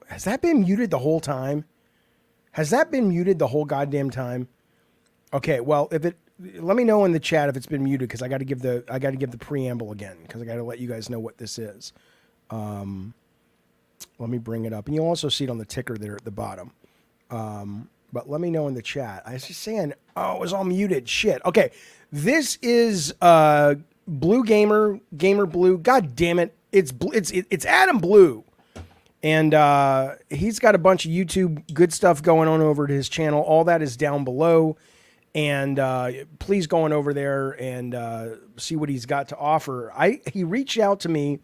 Has that been muted the whole time? Has that been muted the whole goddamn time? Okay, well, let me know in the chat if it's been muted, because I got to give the preamble again, because I got to let you guys know what this is. Let me bring it up, and you'll also see it on the ticker there at the bottom. But let me know in the chat. I was just saying, oh, it was all muted. Shit. Okay, this is Blue Gamer Blue. God damn it, it's Adam Blue, and he's got a bunch of YouTube good stuff going on over at his channel. All that is down below. And please go on over there and see what he's got to offer. He reached out to me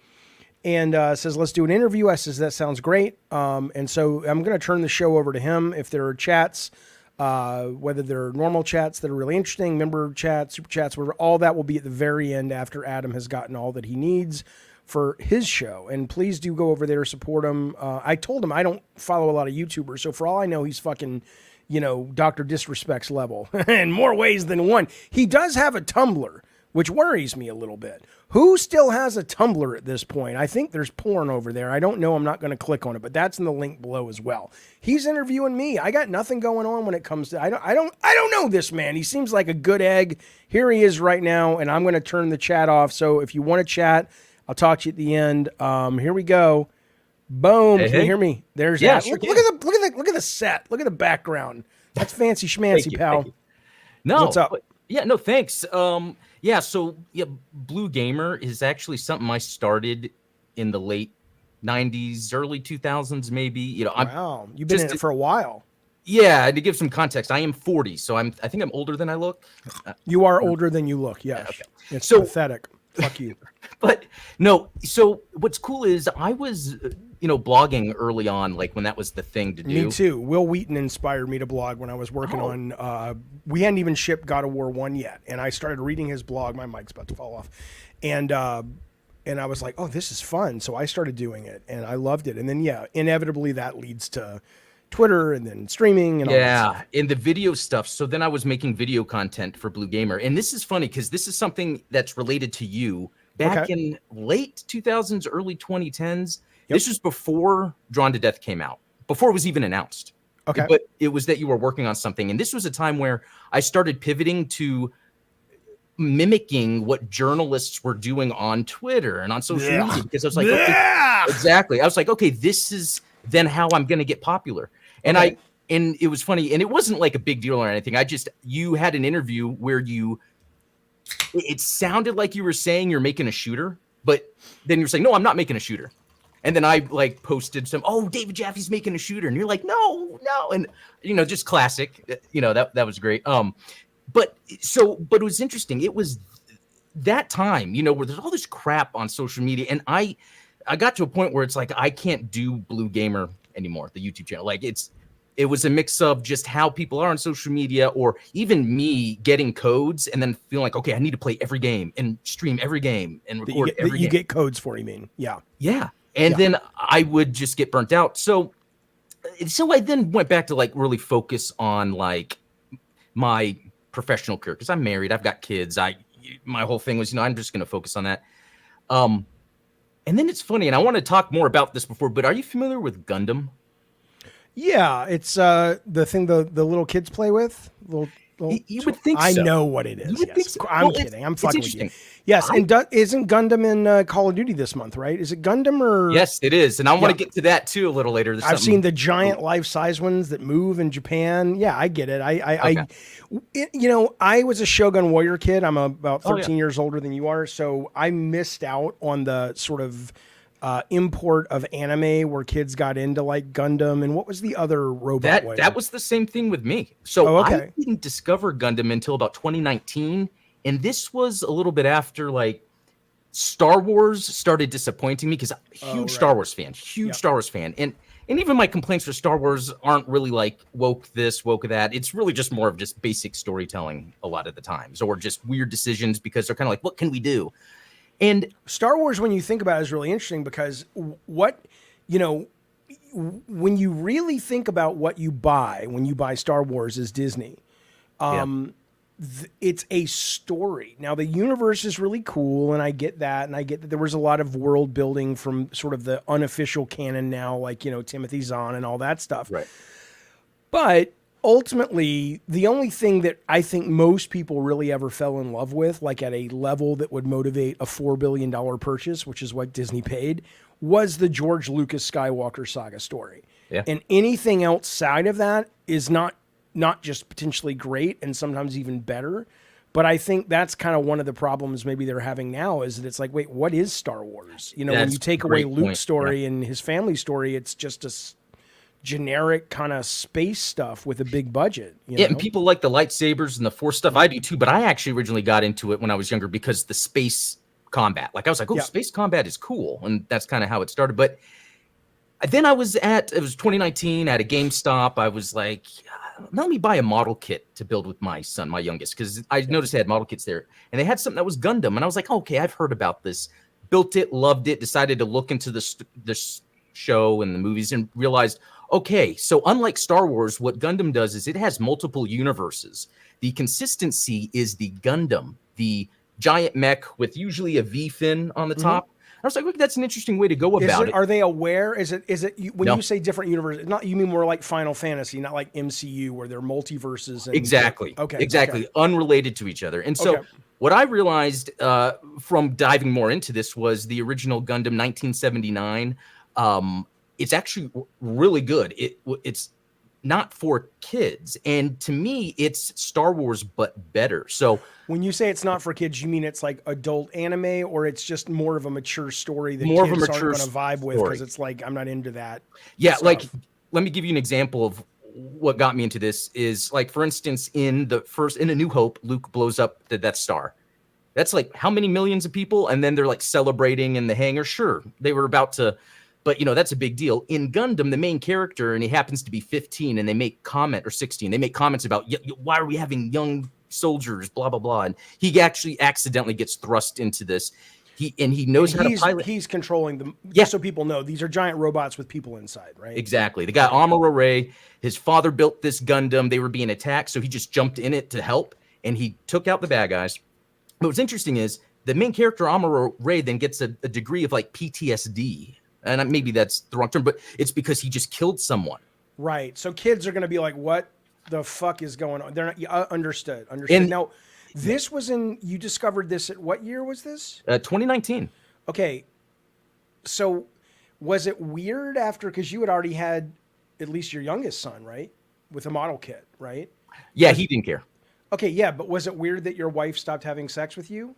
and says, let's do an interview. I says, that sounds great. And so I'm going to turn the show over to him. If there are chats, whether they're normal chats that are really interesting, member chats, super chats, whatever, all that will be at the very end after Adam has gotten all that he needs for his show. And please do go over there, support him. I told him I don't follow a lot of YouTubers, so for all I know, he's fucking, Dr. Disrespect's level in more ways than one. He does have a Tumblr, which worries me a little bit. Who still has a Tumblr at this point? I think there's porn over there. I don't know. I'm not going to click on it, but that's in the link below as well. He's interviewing me. I got nothing going on when it comes to, I don't know this man. He seems like a good egg. Here he is right now, and I'm going to turn the chat off. So if you want to chat, I'll talk to you at the end. Here we go. Boom. Can you hear me? There's that. Sure Look at the set. Look at the background. That's fancy schmancy, pal. No. What's up? No, thanks. So Blue Gamer is actually something I started in the late 90s, early 2000s, maybe. Wow. You've been in it for a while. Yeah, to give some context, I am 40, so I think I'm older than I look. You are older than you look, yes. Okay. It's pathetic. Fuck you. But no, so what's cool is I was, blogging early on, like when that was the thing to do. Me too. Will Wheaton inspired me to blog when I was working on, we hadn't even shipped God of War 1 yet. And I started reading his blog. My mic's about to fall off. And I was like, oh, this is fun. So I started doing it and I loved it. And then, inevitably that leads to Twitter and then streaming and all that stuff. And the video stuff. So then I was making video content for Blue Gamer. And this is funny because this is something that's related to you. Back in late 2000s, early 2010s, this was before Drawn to Death came out, before it was even announced. Okay. But it was that you were working on something. And this was a time where I started pivoting to mimicking what journalists were doing on Twitter and on social media. Because I was like, exactly. I was like, okay, this is then how I'm going to get popular. And and it was funny. And it wasn't like a big deal or anything. You had an interview where it sounded like you were saying you're making a shooter, but then you're saying, no, I'm not making a shooter. And then I posted David Jaffe's making a shooter. And you're like, no. And, just classic, that was great. But it was interesting. It was that time, where there's all this crap on social media. And I got to a point where it's like, I can't do Blue Gamer anymore, the YouTube channel. Like it was a mix of just how people are on social media, or even me getting codes and then feeling like, okay, I need to play every game and stream every game and record every game. You get codes for, you mean? Yeah. Yeah. And then I would just get burnt out. So I then went back to really focus on my professional career, because I'm married, I've got kids. My whole thing was, I'm just going to focus on that. And then it's funny, and I want to talk more about this before, but are you familiar with Gundam? Yeah, it's the thing the little kids play with. You would think so. I know what it is. Yes. So. I'm kidding. I'm fucking with you. Yes, and isn't Gundam in Call of Duty this month, right? Is it Gundam or? Yes, it is, and I want to get to that too a little later. I've seen the giant life-size ones that move in Japan. Yeah, I get it. I was a Shogun Warrior kid. I'm about 13 years older than you are, so I missed out on the sort of import of anime where kids got into Gundam, and what was the other robot way? That was the same thing with me. So I didn't discover Gundam until about 2019, and this was a little bit after Star Wars started disappointing me, because huge Star Wars fan, Star Wars fan, and even my complaints for Star Wars aren't really woke this, woke that. It's really just more of just basic storytelling a lot of the times, or just weird decisions because they're kind of what can we do? And Star Wars, when you think about it, is really interesting because when you really think about what you buy when you buy Star Wars is Disney. it's a story. Now the universe is really cool, and I get that, and I get that there was a lot of world building from sort of the unofficial canon now, like, you know, Timothy Zahn and all that stuff. Right. But ultimately, the only thing that I think most people really ever fell in love with, like at a level that would motivate a $4 billion purchase, which is what Disney paid, was the George Lucas Skywalker saga story. Yeah. And anything outside of that is not just potentially great and sometimes even better. But I think that's kind of one of the problems maybe they're having now, is that it's like, wait, what is Star Wars? You know, when you take away Luke's story and his family story, it's just a generic kind of space stuff with a big budget. You know? And people like the lightsabers and the Force stuff. I do too, but I actually originally got into it when I was younger because the space combat. Like I was like, oh, space combat is cool, and that's kind of how it started. But then it was 2019 at a GameStop. I was like, let me buy a model kit to build with my son, my youngest, because I noticed they had model kits there, and they had something that was Gundam, and I was like, okay, I've heard about this. Built it, loved it, decided to look into the show and the movies, and realized, okay, so unlike Star Wars, what Gundam does is it has multiple universes. The consistency is the Gundam, the giant mech with usually a V fin on the top. I was like, look, that's an interesting way to go about it. Are they aware? Is it when you say different universes? Not, you mean more like Final Fantasy, not like MCU where they're multiverses. And, exactly. Okay. Exactly. Okay. Unrelated to each other. And so what I realized from diving more into this was the original Gundam 1979. It's actually really good. It's not for kids, and to me, it's Star Wars but better. So when you say it's not for kids, you mean it's like adult anime, or it's just more of a mature story that more kids of a mature aren't going to vibe with because it's like, I'm not into that. Yeah, stuff. like let me give you an example of what got me into this. Is like, for instance, in A New Hope, Luke blows up the Death Star. That's like how many millions of people, and then they're like celebrating in the hangar. Sure, they were about to. But, you know, that's a big deal. In Gundam, the main character, and he happens to be 15, and they make or 16. They make comments about, why are we having young soldiers, blah, blah, blah. And he actually accidentally gets thrust into this. He knows how to pilot. He's controlling them. Just so people know, these are giant robots with people inside, right? Exactly. They got Amuro Ray. His father built this Gundam. They were being attacked, so he just jumped in it to help, and he took out the bad guys. But what's interesting is the main character, Amuro Ray, then gets a degree of like PTSD. And maybe that's the wrong term, but it's because he just killed someone. Right. So kids are going to be like, what the fuck is going on? They're not understood. And now, this was you discovered this at what year was this? 2019. Okay. So was it weird because you had already had at least your youngest son, right? With a model kit, right? Yeah, he didn't care. Okay, yeah, but was it weird that your wife stopped having sex with you?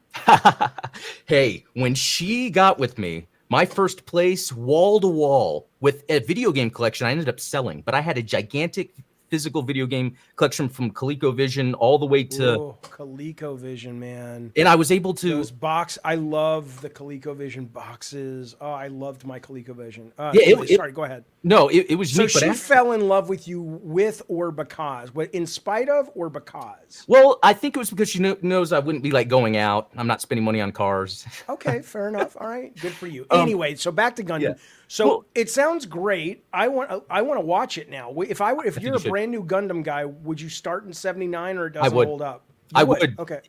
Hey, when she got with me, my first place, wall to wall, with a video game collection I ended up selling, but I had a gigantic physical video game collection from ColecoVision all the way to ColecoVision, man. And I was able to those I love the ColecoVision boxes. Oh, I loved my ColecoVision. Sorry, go ahead. No, it was so neat. She fell in love with you with or because? In spite of or because? Well, I think it was because she knows I wouldn't be like going out. I'm not spending money on cars. Okay, fair enough. All right, good for you. Anyway, so back to Gundam. Yeah. So it sounds great. I want to watch it now. If you're a brand new Gundam guy, would you start in 79 or does it hold up? I would. Okay.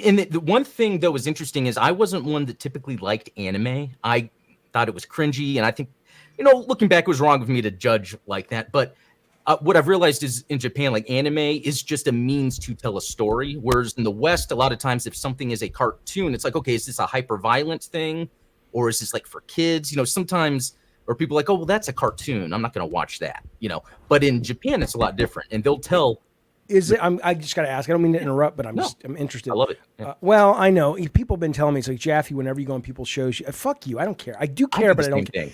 And the one thing that was interesting is I wasn't one that typically liked anime. I thought it was cringy, and I think, looking back, it was wrong of me to judge like that. But what I've realized is in Japan, like anime is just a means to tell a story. Whereas in the West, a lot of times if something is a cartoon, it's like, okay, is this a hyper-violent thing? Or is this like for kids? Sometimes, or people are like, oh, well, that's a cartoon. I'm not going to watch that, But in Japan, it's a lot different. And they'll tell. Is it? I just got to ask. I don't mean to interrupt, but I'm interested. I love it. Yeah. Well, I know people have been telling me, it's like, Jaffe, whenever you go on people's shows, fuck you. I don't care. I do care, but I don't care.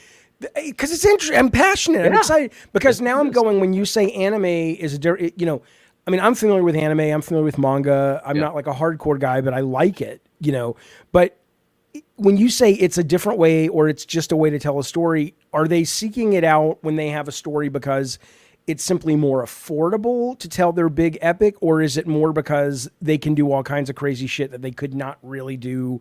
Because it's interesting. I'm passionate. I'm excited because now I'm going, when you say anime is I'm familiar with anime. I'm familiar with manga. I'm not like a hardcore guy, but I like it, But when you say it's a different way or it's just a way to tell a story, are they seeking it out when they have a story because it's simply more affordable to tell their big epic, or is it more because they can do all kinds of crazy shit that they could not really do?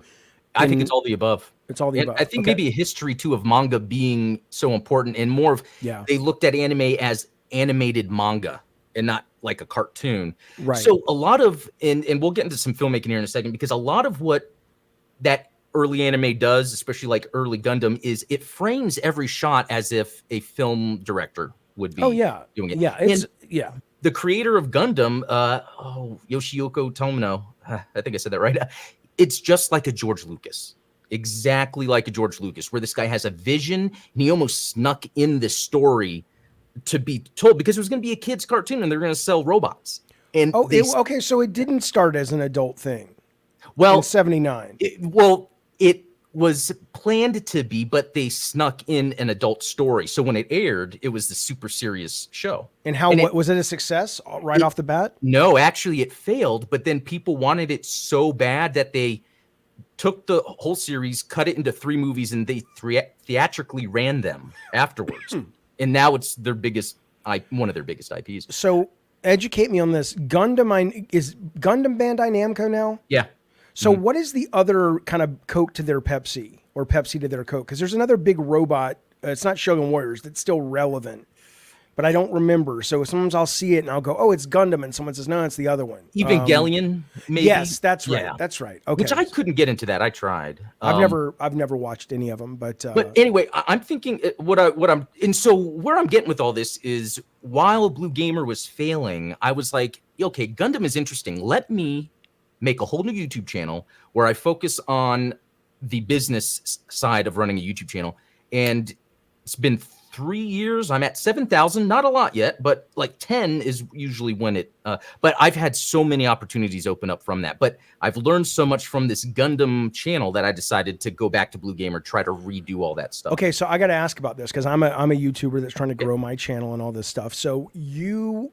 I think it's all the above. It's all the above. I think maybe a history too of manga being so important, and more of they looked at anime as animated manga and not like a cartoon. Right. So a lot of, and we'll get into some filmmaking here in a second, because a lot of what that early anime does, especially like early Gundam, is it frames every shot as if a film director would be doing it. Yeah, The creator of Gundam, Yoshiyuki Tomino, I think I said that right. It's just like a George Lucas. Exactly like a George Lucas, where this guy has a vision and he almost snuck in this story to be told, because it was going to be a kid's cartoon and they're going to sell robots. And okay, so it didn't start as an adult thing. Well, in 79. It was planned to be, but they snuck in an adult story. So when it aired, it was the super serious show. And was it a success right off the bat? No, actually it failed, but then people wanted it so bad that they took the whole series, cut it into 3 movies, and they theatrically ran them afterwards. And now it's one of their biggest IPs. So educate me on this. Is Gundam Bandai Namco now? Yeah. So what is the other kind of Coke to their Pepsi, or Pepsi to their Coke? Because there's another big robot. It's not Shogun Warriors. That's still relevant, but I don't remember. So sometimes I'll see it and I'll go, "Oh, it's Gundam," and someone says, "No, it's the other one." Evangelion, maybe. Yes, that's right. Yeah. That's right. Okay. Which I couldn't get into that. I tried. I've never watched any of them, but anyway, I'm thinking so where I'm getting with all this is, while Blue Gamer was failing, I was like, okay, Gundam is interesting. Let me make a whole new YouTube channel where I focus on the business side of running a YouTube channel. And it's been 3 years. I'm at 7,000, not a lot yet, but like 10 is usually when it, but I've had so many opportunities open up from that. But I've learned so much from this Gundam channel that I decided to go back to Blue Gamer, try to redo all that stuff. Okay, so I got to ask about this, because I'm a YouTuber that's trying to grow my channel and all this stuff. So you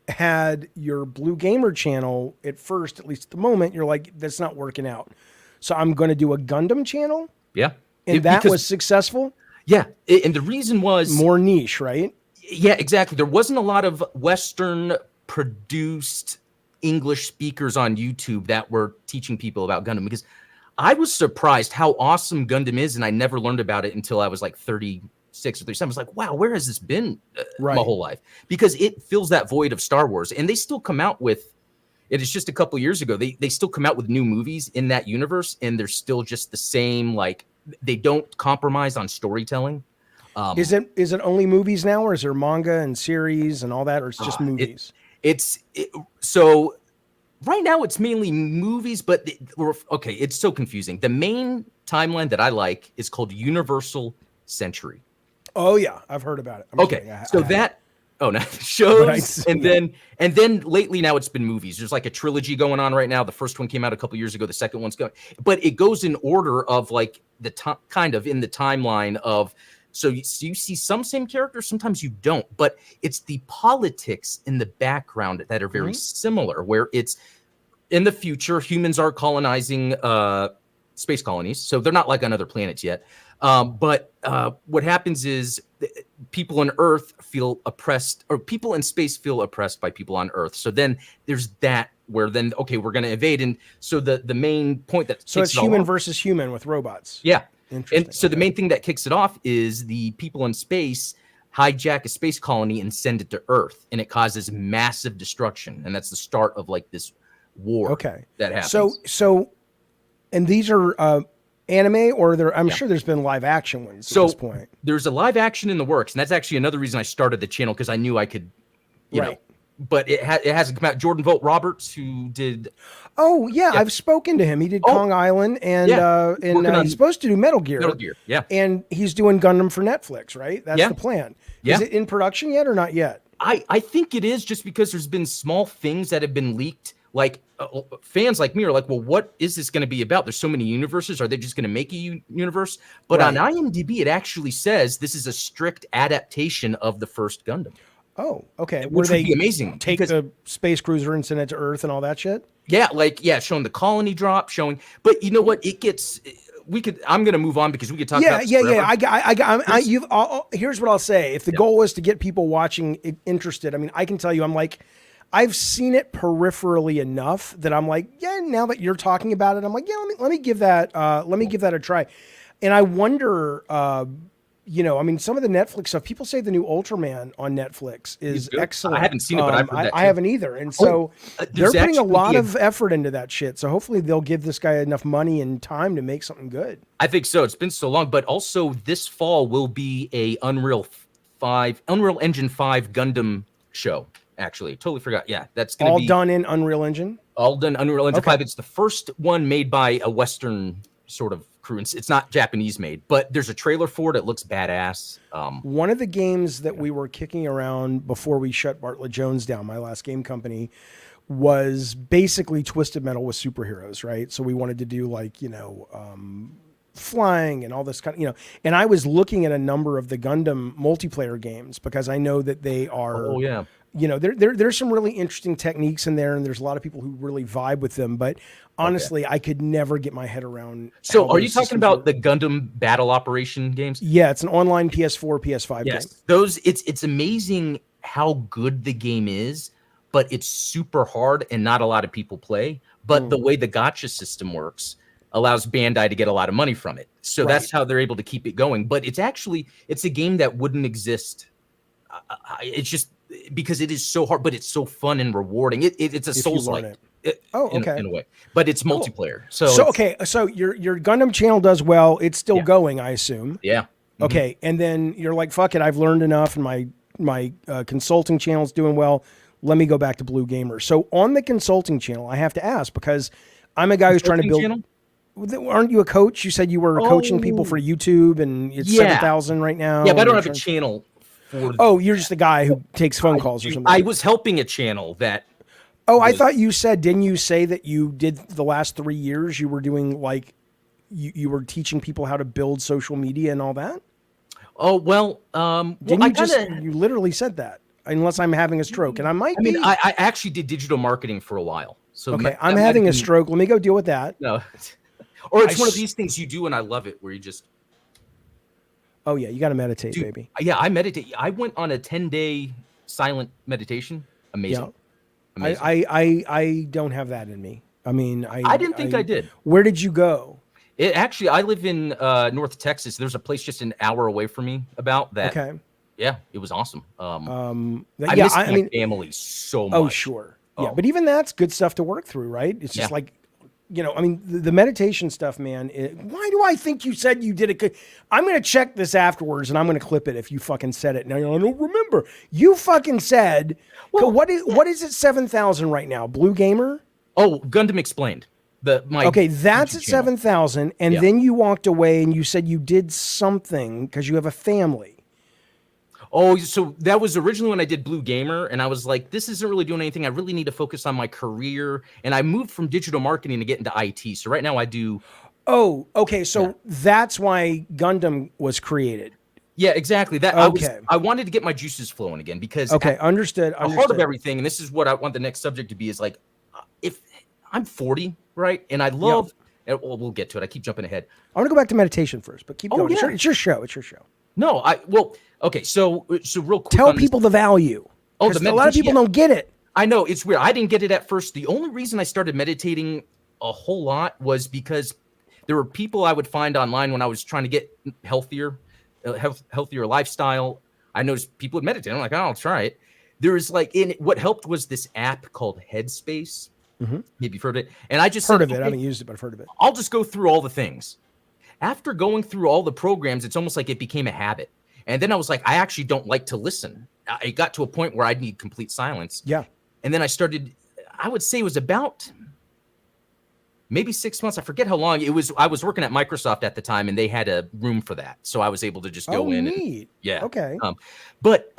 had your Blue Gamer channel at first, at least at the moment, you're like, that's not working out. So I'm going to do a Gundam channel. Yeah. And that was successful? Yeah. And the reason was more niche, right? Yeah, exactly. There wasn't a lot of Western produced English speakers on YouTube that were teaching people about Gundam, because I was surprised how awesome Gundam is. And I never learned about it until I was like 36 or 37. I was like, wow, where has this been my whole life? Because it fills that void of Star Wars. And they still come out with, it is just a couple years ago, they still come out with new movies in that universe. And they're still just the same, like, they don't compromise on storytelling. Is it only movies now, or is there manga and series and all that, or it's just movies? So right now it's mainly movies, but it's so confusing. The main timeline that I like is called Universal Century. Oh yeah, I've heard about it. Shows, and then lately now it's been movies. There's like a trilogy going on right now. The first one came out a couple years ago. The second one's going, but it goes in order of like the kind of in the timeline of. So you see some same characters, sometimes you don't, but it's the politics in the background that are very similar, where it's in the future, humans are colonizing space colonies. So they're not like on other planets yet. But what happens is people on Earth feel oppressed, or people in space feel oppressed by people on Earth. So then there's that where then, okay, we're going to invade. And so the main point that so it's human versus human with robots. Yeah. And so the main thing that kicks it off is the people in space hijack a space colony and send it to Earth, and it causes massive destruction. And that's the start of like this war that happens. So, and these are anime, or I'm sure there's been live action ones at this point. There's a live action in the works, and that's actually another reason I started the channel, because I knew I could, you know, but it hasn't come out. Jordan Vogt Roberts, who did. Oh yeah, I've spoken to him. He did Kong Island, and he's supposed to do Metal Gear. Yeah. And he's doing Gundam for Netflix, right? That's the plan. Yeah. Is it in production yet or not yet? I think it is, just because there's been small things that have been leaked. Like fans like me are like, well, what is this going to be about? There's so many universes. Are they just going to make a universe? But on IMDb, it actually says this is a strict adaptation of the first Gundam. Oh, okay. Which would be amazing. Take the space cruiser and send it to Earth and all that shit? Yeah, showing the colony drop, but you know what? I'm going to move on, because we could talk about this forever. Here's what I'll say. If the goal was to get people watching interested, I mean, I can tell you, I've seen it peripherally enough that I'm like, yeah, now that you're talking about it, I'm like, yeah, let me give that a try. And I wonder, you know, I mean, some of the Netflix stuff, people say the new Ultraman on Netflix is excellent. I haven't seen it, but I've heard that I too. haven't either. And so they're putting a lot of effort into that shit. So hopefully they'll give this guy enough money and time to make something good. I think so. It's been so long, but also this fall will be a Unreal Engine 5 Gundam show. Actually, totally forgot. Yeah, that's going to be all done in Unreal Engine. All done Unreal Engine 5. It's the first one made by a Western sort of crew. It's not Japanese made, but there's a trailer for it. It looks badass. One of the games that we were kicking around before we shut Bartlett Jones down, my last game company, was basically Twisted Metal with superheroes, right? So we wanted to do like, you know, flying and all this kind of, you know, and I was looking at a number of the Gundam multiplayer games because I know that they are, you know, there's some really interesting techniques in there, and there's a lot of people who really vibe with them. But honestly, I could never get my head around. So, are you talking about the Gundam Battle Operation games? Yeah, it's an online PS4, PS5 game. Those it's amazing how good the game is, but it's super hard and not a lot of people play. But the way the gacha system works allows Bandai to get a lot of money from it. So that's how they're able to keep it going. But it's a game that wouldn't exist. It's just because it is so hard, but it's so fun and rewarding. It's a Souls-like. In a way, but it's multiplayer. So okay, so your Gundam channel does well. It's still going, I assume. Yeah. Okay, and then you're like, fuck it, I've learned enough, and my consulting channel's doing well. Let me go back to Blue Gamer. So on the consulting channel, I have to ask because I'm a guy who's trying to build. Channel? Aren't you a coach? You said you were coaching people for YouTube, and it's 7,000 right now. Yeah, but I don't have a channel. You're just a guy who takes phone calls or something. I was helping a channel that. I thought you said, didn't you say that you did the last 3 years you were doing like, you were teaching people how to build social media and all that? Oh, well, you literally said that, unless I'm having a stroke, and I actually did digital marketing for a while. So I'm having a stroke. Let me go deal with that. No. Or it's one of these things you do, and I love it, where you just. Oh yeah, you got to meditate, baby. Yeah, I meditate. I went on a 10-day silent meditation. Amazing. Yeah. Amazing. I don't have that in me. I mean, I didn't think I did. Where did you go? I live in North Texas. There's a place just an hour away from me about that. Okay. Yeah, it was awesome. I miss my family so much. Oh, sure. Yeah, but even that's good stuff to work through, right? It's just like, you know, I mean, the meditation stuff, man. Why do I think you said you did it? I'm going to check this afterwards, and I'm going to clip it if you fucking said it. Now, I don't remember. You fucking said, what is it 7,000 right now? Blue Gamer? Oh, Gundam Explained. That's at 7,000, and then you walked away and you said you did something because you have a family. Oh, so that was originally when I did Blue Gamer, and I was like, this isn't really doing anything. I really need to focus on my career. And I moved from digital marketing to get into IT. So right now I do. Oh, okay. So that's why Gundam was created. Yeah, exactly. I wanted to get my juices flowing again because understood. The heart of everything, and this is what I want the next subject to be, is like, if I'm 40, right? And I love, we'll get to it. I keep jumping ahead. I want to go back to meditation first, but keep going. Yeah. It's your show. It's your show. No, okay, so real quick. Tell people the value. Oh, a lot of people don't get it. I know, it's weird. I didn't get it at first. The only reason I started meditating a whole lot was because there were people I would find online when I was trying to get healthier lifestyle. I noticed people would meditate. I'm like, I'll try it. There was what helped was this app called Headspace. Mm-hmm. Maybe you've heard of it. And I just heard of it. I haven't used it, but I've heard of it. I'll just go through all the things. After going through all the programs, it's almost like it became a habit. And then I was like, I actually don't like to listen. It got to a point where I'd need complete silence. Yeah. And then I started, I would say it was about maybe 6 months. I forget how long it was. I was working at Microsoft at the time, and they had a room for that. So I was able to just go in. Neat. Okay. But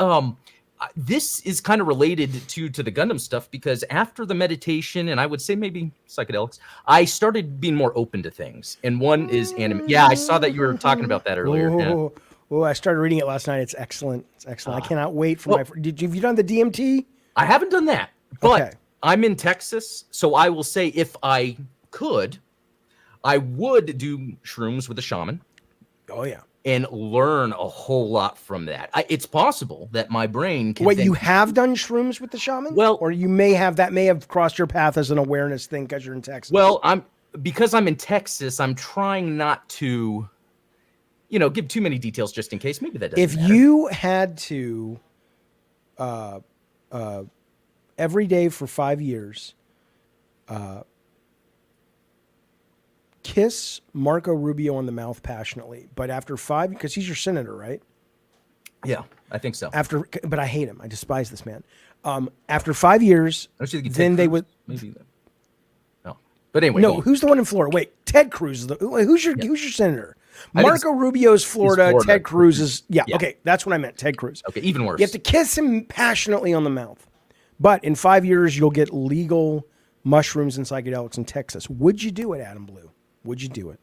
this is kind of related to the Gundam stuff, because after the meditation, and I would say maybe psychedelics, I started being more open to things. And one is anime. Yeah, I saw that you were talking about that earlier. Oh, I started reading it last night. It's excellent. It's excellent. I cannot wait for have you done the DMT? I haven't done that, but I'm in Texas. So I will say, if I could, I would do shrooms with a shaman. Oh, yeah. And learn a whole lot from that. It's possible that my brain can. Wait, you have done shrooms with the shaman? Well, or you may have crossed your path as an awareness thing because you're in Texas. Well, because I'm in Texas, I'm trying not to give too many details just in case. Maybe that doesn't If matter. you had to, every day for 5 years, kiss Marco Rubio on the mouth passionately, but after 5, because he's your senator, right? Yeah, I think so. But I hate him. I despise this man. After 5 years, Don't you think then Ted they Cruz? would. Maybe. No. But anyway. No, who's the one in Florida? Wait, Ted Cruz is who's your senator? I think Marco Rubio's Florida. Florida. Ted Cruz is Yeah. Okay, that's what I meant. Ted Cruz. Okay, even worse. You have to kiss him passionately on the mouth. But in 5 years, you'll get legal mushrooms and psychedelics in Texas. Would you do it, Adam Blue? Would you do it?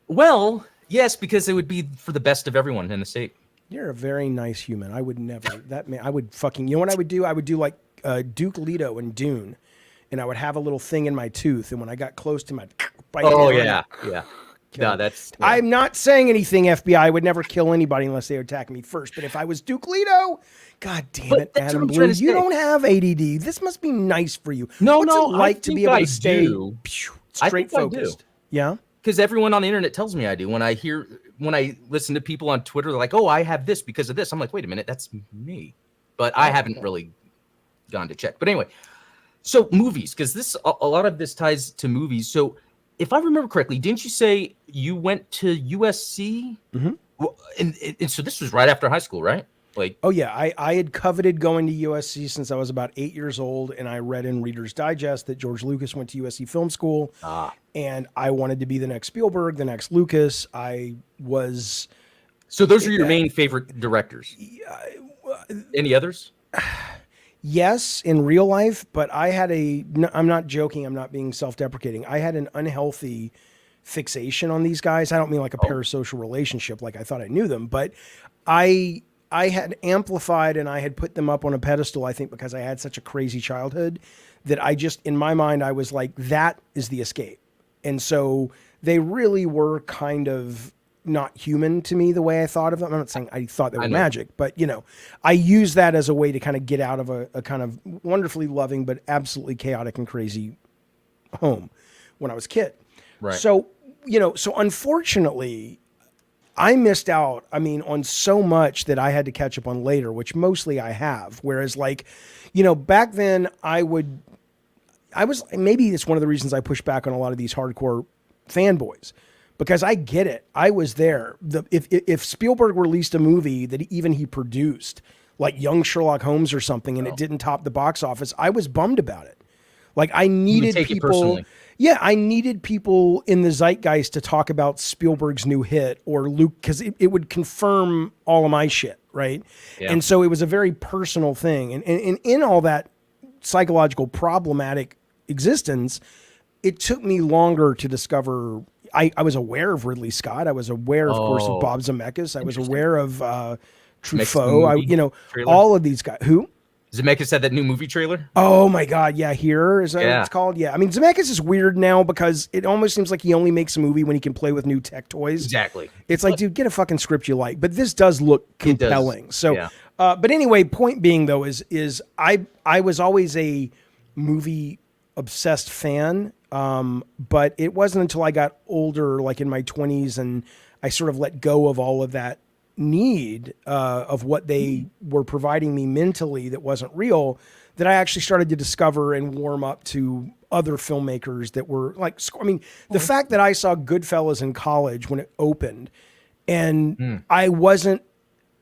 Well, yes, because it would be for the best of everyone in the state. You're a very nice human. I would never. That man. I would fucking. You know what I would do? I would do like Duke Leto in Dune, and I would have a little thing in my tooth, and when I got close to my bite Oh down, yeah. No, that's. Yeah. I'm not saying anything, FBI. I would never kill anybody unless they attack me first. But if I was Duke Leto, God damn it, that's what Adam I'm Blue, trying to you say. don't have ADD. This must be nice for you. No, What's no, it like I to be think able I to stay do. straight think I do. focused? Yeah. Because everyone on the internet tells me I do. When I listen to people on Twitter, they're like, "Oh, I have this because of this." I'm like, "Wait a minute, that's me," but I haven't really gone to check. But anyway, so movies, because a lot of this ties to movies. So if I remember correctly, didn't you say you went to USC? Mm-hmm. Well, and so this was right after high school, right? Like, Oh yeah, I had coveted going to USC since I was about 8 years old, and I read in Reader's Digest that George Lucas went to USC Film School, and I wanted to be the next Spielberg, the next Lucas. so those are your main favorite directors. Any others? Yes, in real life, but I'm not joking, I'm not being self-deprecating. I had an unhealthy fixation on these guys. I don't mean like a parasocial relationship, like I thought I knew them, but I had amplified and I had put them up on a pedestal, I think, because I had such a crazy childhood that I just, in my mind, I was like, that is the escape. And so they really were kind of not human to me the way I thought of them. I'm not saying I thought they were magic, but I use that as a way to kind of get out of a kind of wonderfully loving, but absolutely chaotic and crazy home when I was a kid. Right. So, so unfortunately, I missed out, on so much that I had to catch up on later, which mostly I have. Whereas back then maybe it's one of the reasons I push back on a lot of these hardcore fanboys, because I get it. I was there. If Spielberg released a movie that even he produced, like Young Sherlock Holmes or something, and it didn't top the box office, I was bummed about it. Like I needed people. Yeah, I needed people in the zeitgeist to talk about Spielberg's new hit or Luke, because it would confirm all of my shit, right? Yeah. And so it was a very personal thing. And in all that psychological problematic existence, it took me longer to discover. I was aware of Ridley Scott. I was aware, of course, of Bob Zemeckis. I was aware of Truffaut. All of these guys. Who? Zemeckis had that new movie trailer. Oh my God. Yeah. Here is that what it's called? Yeah. Zemeckis is weird now because it almost seems like he only makes a movie when he can play with new tech toys. Exactly. It's like, dude, get a fucking script you like, but this does look compelling. So, but anyway, point being though, is I was always a movie obsessed fan. But it wasn't until I got older, like in my 20s, and I sort of let go of all of that need of what they were providing me mentally that wasn't real, that I actually started to discover and warm up to other filmmakers that were like, the fact that I saw Goodfellas in college when it opened, and I wasn't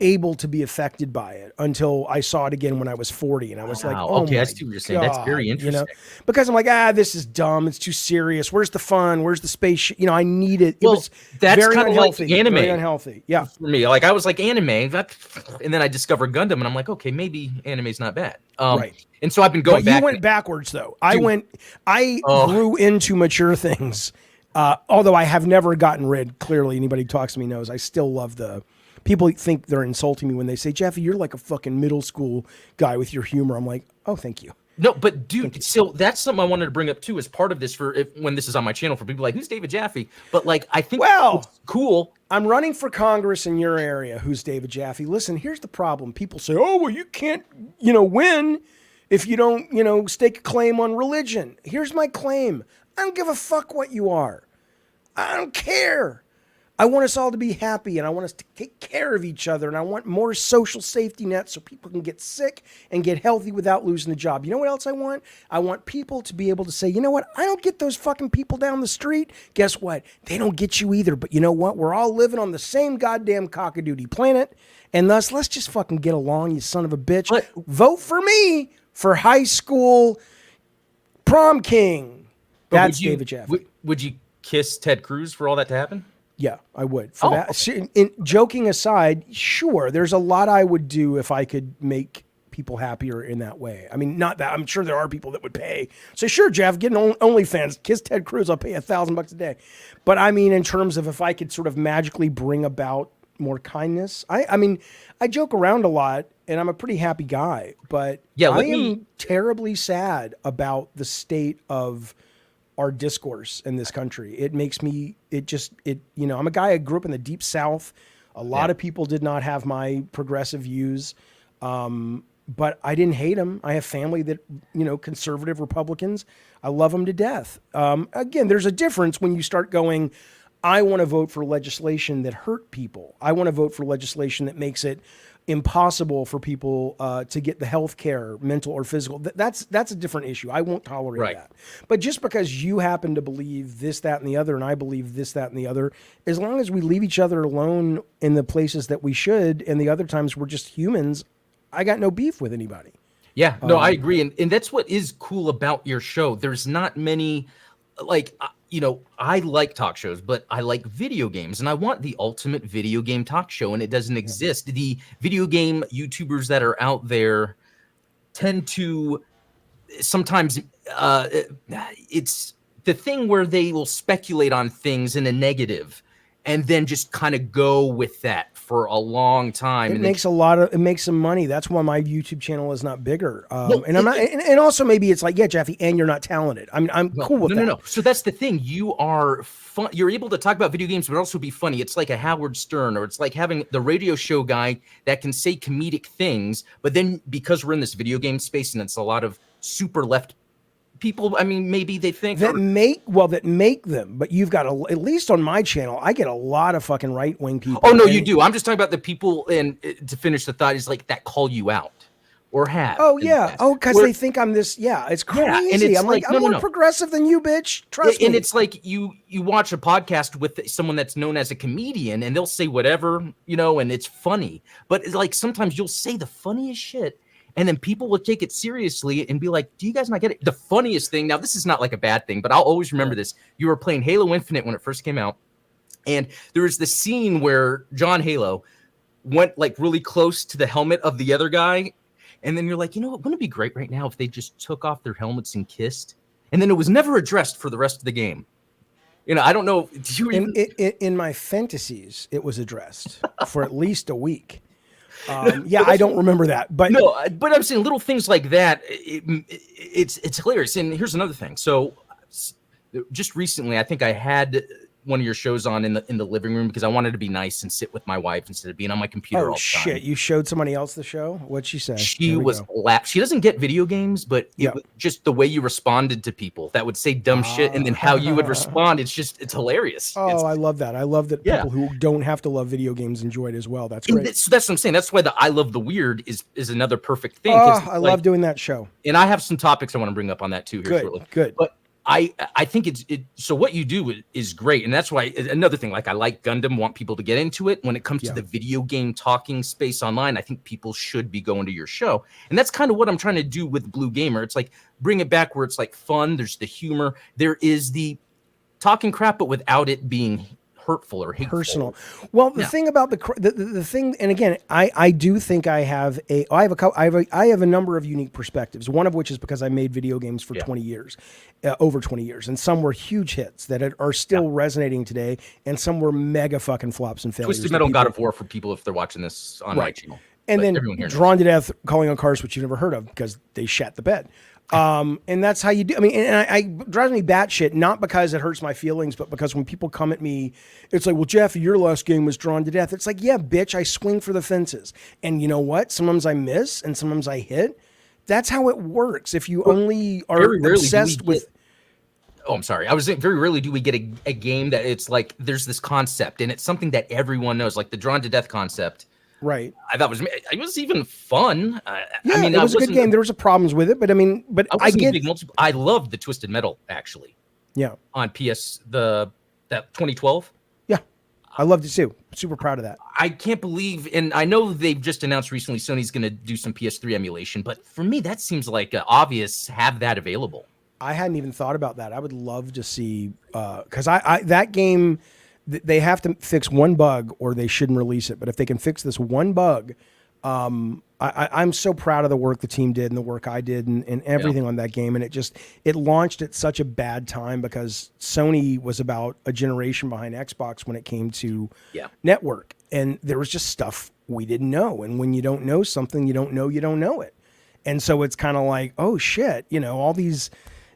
able to be affected by it until I saw it again when I was 40, and I was like, oh okay, my I see what you're saying. That's very interesting. Because I'm like, this is dumb. It's too serious. Where's the fun? Where's the space? I need it. It was that's very unhealthy. Like anime. Very unhealthy. Yeah. For me, like I was like anime, and then I discovered Gundam, and I'm like, okay, maybe anime's not bad. Right. And so I've been going back. You went backwards though. I grew into mature things. Although I have never gotten rid. Clearly, anybody who talks to me knows I still love the. People think they're insulting me when they say, Jeffy, you're like a fucking middle school guy with your humor. I'm like, oh, thank you. No, but dude, so that's something I wanted to bring up too as part of this when this is on my channel for people like, who's David Jaffe? But like, I think it's cool. I'm running for Congress in your area. Who's David Jaffe? Listen, here's the problem. People say, oh, well, you can't, win if you don't, stake a claim on religion. Here's my claim. I don't give a fuck what you are. I don't care. I want us all to be happy, and I want us to take care of each other, and I want more social safety nets so people can get sick and get healthy without losing the job. You know what else I want? I want people to be able to say, you know what? I don't get those fucking people down the street. Guess what? They don't get you either. But you know what? We're all living on the same goddamn cockadoodie planet, and thus let's just fucking get along, you son of a bitch. But, vote for me for high school prom king. That's David Jaffe. Would you kiss Ted Cruz for all that to happen? Yeah, I would. For that, joking aside, sure, there's a lot I would do if I could make people happier in that way. I mean, not that I'm sure there are people that would pay. So sure, Jeff, get an OnlyFans, kiss Ted Cruz, I'll pay $1,000 a day. But I mean, in terms of if I could sort of magically bring about more kindness, I mean, I joke around a lot, and I'm a pretty happy guy, but I am terribly sad about the state of our discourse in this country. It makes me, you know, I'm a guy, I grew up in the deep South. A lot of people did not have my progressive views. But I didn't hate them. I have family that, you know, conservative Republicans. I love them to death. Again, there's a difference when you start going, I want to vote for legislation that hurt people. I want to vote for legislation that makes it impossible for people to get the health care, mental or physical. That's a different issue. I won't tolerate that. But just because you happen to believe this, that, and the other, and I believe this, that, and the other, as long as we leave each other alone in the places that we should, and the other times we're just humans, I got no beef with anybody. Yeah, no, I agree. And that's what is cool about your show. There's not many, like, you know, I like talk shows, but I like video games, and I want the ultimate video game talk show, and it doesn't exist. The video game YouTubers that are out there tend to sometimes, it's the thing where they will speculate on things in a negative and then just kind of go with that for a long time. It makes some money. That's why my YouTube channel is not bigger. And also maybe it's like, yeah, Jeffy, and you're not talented. I mean, I'm cool with that. No. So that's the thing. You are fun. You're able to talk about video games, but also be funny. It's like a Howard Stern, or it's like having the radio show guy that can say comedic things, but then because we're in this video game space and it's a lot of super left people, I mean, maybe they think that make them, but you've got at least on my channel, I get a lot of fucking right wing people. Oh no, you do. I'm just talking about the people, and to finish the thought is like that call you out or have. Oh yeah. Oh, because they think I'm this. Yeah, it's crazy. Yeah, and it's I'm like I'm more progressive than you, bitch. Trust me. And it's like you watch a podcast with someone that's known as a comedian, and they'll say whatever, you know, and it's funny. But it's like sometimes you'll say the funniest shit, and then people will take it seriously and be like, do you guys not get it? The funniest thing, now this is not like a bad thing, but I'll always remember this. You were playing Halo Infinite when it first came out, and there was this scene where John Halo went like really close to the helmet of the other guy, and then you're like, you know what, wouldn't it be great right now if they just took off their helmets and kissed? And then it was never addressed for the rest of the game. You know, I don't know. In my fantasies, it was addressed for at least a week. I don't remember that, but no, but I'm saying little things like that. It's hilarious. And here's another thing. So just recently, I think I had one of your shows on in the living room because I wanted to be nice and sit with my wife instead of being on my computer all the time. Oh shit! You showed somebody else the show? What'd she say? She was she doesn't get video games, but just the way you responded to people that would say dumb shit, and then how you would respond. It's hilarious. Oh, I love that. I love that people who don't have to love video games enjoy it as well. That's great. So that's what I'm saying. That's why the I Love the Weird is another perfect thing. I love doing that show. And I have some topics I want to bring up on that too here shortly. Good. But I think so what you do is great. And that's why another thing, like I like Gundam, want people to get into it. When it comes to the video game talking space online, I think people should be going to your show. And that's kind of what I'm trying to do with Blue Gamer. It's like bring it back where it's like fun. There's the humor. There is the talking crap, but without it being hurtful or hateful. Personal. Well, the thing about the thing, and again, I do think I have a number of unique perspectives. One of which is because I made video games for 20 years, over 20 years, and some were huge hits that are still resonating today, and some were mega fucking flops and failures. Twisted Metal, God of War for people if they're watching this on my channel. And then Drawn to Death, Calling on Cars, which you've never heard of because they shat the bed. And that's how you do. I mean, and I drives me batshit, not because it hurts my feelings, but because when people come at me, it's like, well, Jeff, your last game was Drawn to Death. It's like, yeah, bitch, I swing for the fences. And you know what? Sometimes I miss and sometimes I hit. That's how it works. If you only are obsessed with... Oh, I'm sorry. I was saying very rarely do we get a game that it's like there's this concept and it's something that everyone knows, like the Drawn to Death concept. Right. I thought it was even fun. Yeah, I mean, it was a good game. There was problems with it, but I mean, but I get. I loved the Twisted Metal actually. Yeah. On that 2012. Yeah, I loved it too. Super proud of that. I can't believe, and I know they've just announced recently Sony's going to do some PS3 emulation, but for me that seems like obvious. Have that available. I hadn't even thought about that. I would love to see, because I that game, they have to fix one bug or they shouldn't release it. But if they can fix this one bug, I'm so proud of the work the team did and the work I did and everything on that game. And it launched at such a bad time because Sony was about a generation behind Xbox when it came to network. And there was just stuff we didn't know. And when you don't know something, you don't know it. And so it's kind of like, oh shit, all these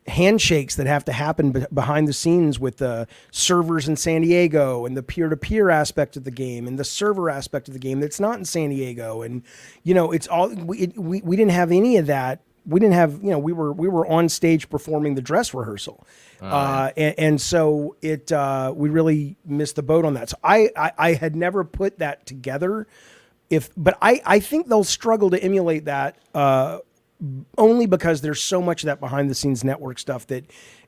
handshakes that have to happen behind the scenes with the servers in San Diego and the peer-to-peer aspect of the game and the server aspect of the game that's not in San Diego. And, it's all, we didn't have any of that. We didn't have, we were on stage performing the dress rehearsal. And so we really missed the boat on that. So I had never put that together but I think they'll struggle to emulate that, only because there's so much of that behind the scenes network stuff that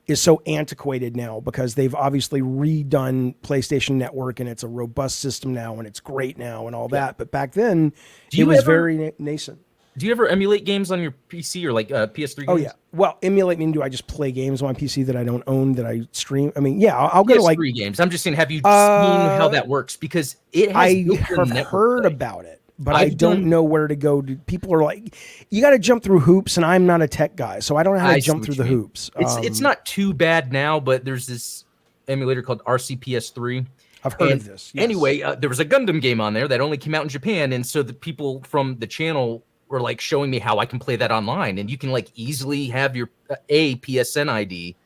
is so antiquated now because they've obviously redone PlayStation Network and it's a robust system now and it's great now and all that. But back then it was very nascent. Do you ever emulate games on your PC or like PS3 games? Oh yeah. Well, emulate mean do I just play games on my PC that I don't own that I stream? I mean, yeah, I'll go to like PS3 games. I'm just saying, have you seen how that works? Because I have heard about it. But I don't know where to go. People are like, you got to jump through hoops, and I'm not a tech guy, so I don't know how to jump through the hoops. It's not too bad now, but there's this emulator called RCPS3. I've heard of this. Yes. Anyway, there was a Gundam game on there that only came out in Japan, and so the people from the channel were like showing me how I can play that online, and you can like easily have your PSN ID,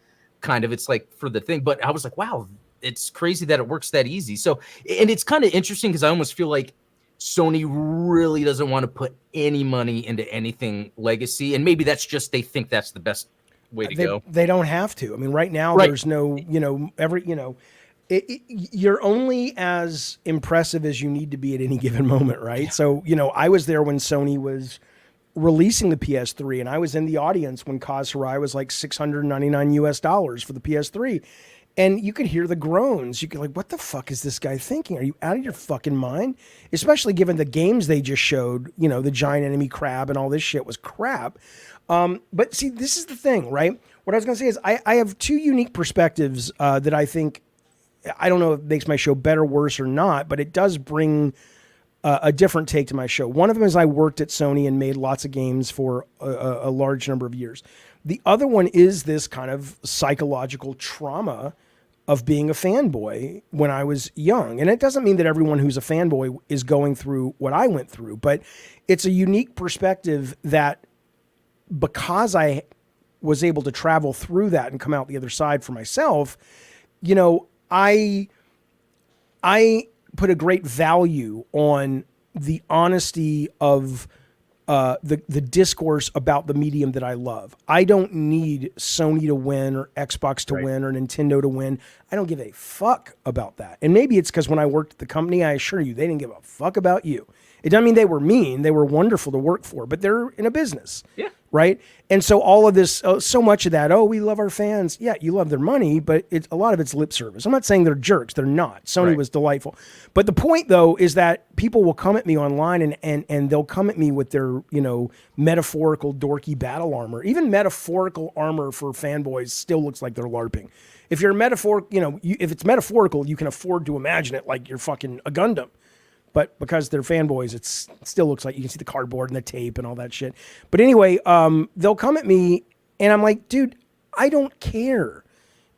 kind of. It's like for the thing, but I was like, wow, it's crazy that it works that easy. So, and it's kind of interesting because I almost feel like Sony really doesn't want to put any money into anything legacy. And maybe that's just, they think that's the best way to go. They don't have to. I mean, right now there's no, you're only as impressive as you need to be at any given moment. Right. Yeah. So, I was there when Sony was releasing the PS3 and I was in the audience when Kaz Hirai was like $699 for the PS3. And you could hear the groans. You could like, what the fuck is this guy thinking? Are you out of your fucking mind? Especially given the games they just showed, the giant enemy crab and all this shit was crap. But see, this is the thing, right? What I was going to say is I have two unique perspectives that I think, I don't know if it makes my show better, worse, or not, but it does bring a different take to my show. One of them is I worked at Sony and made lots of games for a large number of years. The other one is this kind of psychological trauma of being a fanboy when I was young. And it doesn't mean that everyone who's a fanboy is going through what I went through, but it's a unique perspective that because I was able to travel through that and come out the other side for myself, I put a great value on the honesty of the discourse about the medium that I love. I don't need Sony to win or Xbox to win or Nintendo to win. I don't give a fuck about that. And maybe it's because when I worked at the company, I assure you, they didn't give a fuck about you. It doesn't mean they were mean. They were wonderful to work for, but they're in a business. Yeah. Right. And so all of this, so much of that, we love our fans. Yeah, you love their money, but a lot of it's lip service. I'm not saying they're jerks. They're not. Sony was delightful. But the point, though, is that people will come at me online and they'll come at me with their, metaphorical dorky battle armor. Even metaphorical armor for fanboys still looks like they're LARPing. If you're if it's metaphorical, you can afford to imagine it like you're fucking a Gundam. But because they're fanboys, it still looks like you can see the cardboard and the tape and all that shit. But anyway, they'll come at me and I'm like, dude, I don't care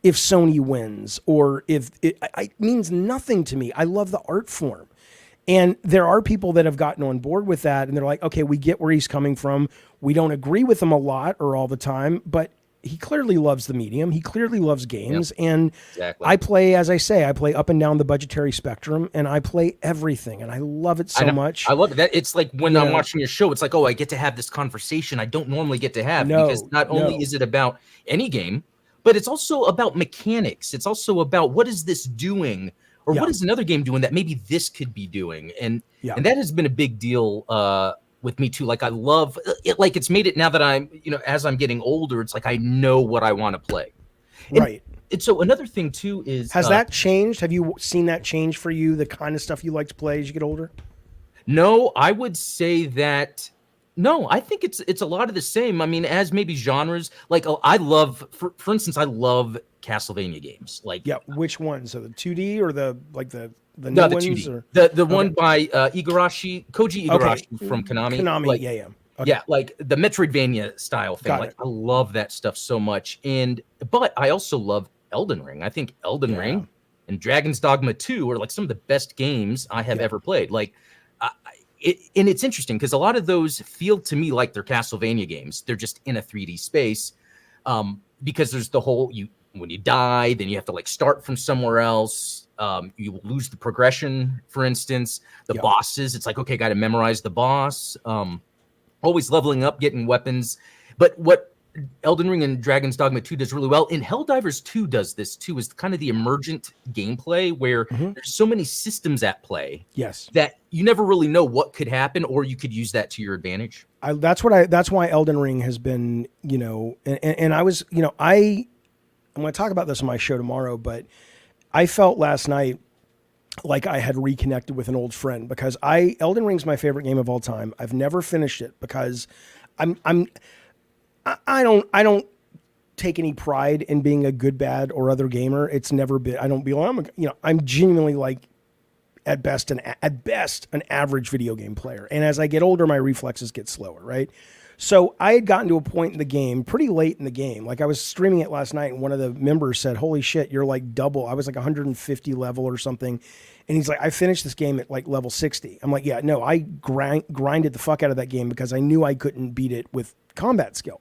if Sony wins or if it means nothing to me. I love the art form. And there are people that have gotten on board with that and they're like, okay, we get where he's coming from. We don't agree with him a lot or all the time, but he clearly loves the medium. He clearly loves games. Yep. And exactly. I play, as I say, I play up and down the budgetary spectrum and I play everything and I love it so much. I love it. It's like when I'm watching your show, it's like, oh, I get to have this conversation I don't normally get to have because not only is it about any game, but it's also about mechanics. It's also about what is this doing, or what is another game doing that maybe this could be doing, and that has been a big deal with me too. Like I love it. Like it's made it now that I'm, as I'm getting older, it's like I know what I want to play. Right. And so another thing too is, has that changed? Have you seen that change for you? The kind of stuff you like to play as you get older? No, I would say that. No, I think it's a lot of the same. I mean, as maybe genres, like I love, for instance, I love Castlevania games. Like, which ones? So the 2D or the new no, the ones? 2D. Or? The one by Koji Igarashi from Konami. Konami, like, Okay. Like the Metroidvania style thing. Like I love that stuff so much. But I also love Elden Ring. I think Elden Ring and Dragon's Dogma 2 are like some of the best games I have ever played. Like, and it's interesting because a lot of those feel to me like they're Castlevania games. They're just in a 3D space, because there's the whole when you die, then you have to like start from somewhere else. You lose the progression, for instance. The bosses, it's like, okay, got to memorize the boss. Always leveling up, getting weapons. But what Elden Ring and Dragon's Dogma 2 does really well, and Helldivers 2 does this too, is kind of the emergent gameplay where there's so many systems at play that you never really know what could happen, or you could use that to your advantage. That's why Elden Ring has been, and I was, I'm going to talk about this on my show tomorrow, but I felt last night like I had reconnected with an old friend, because Elden Ring's my favorite game of all time. I've never finished it because I don't take any pride in being a good, bad, or other gamer. It's never been. I don't be. I'm genuinely like at best an average video game player. And as I get older, my reflexes get slower. Right. So I had gotten to a point in the game, pretty late in the game. Like I was streaming it last night, and one of the members said, "Holy shit, you're like double." I was like 150 level or something. And he's like, "I finished this game at like level 60. I'm like, "Yeah, no, I grinded the fuck out of that game because I knew I couldn't beat it with combat skill."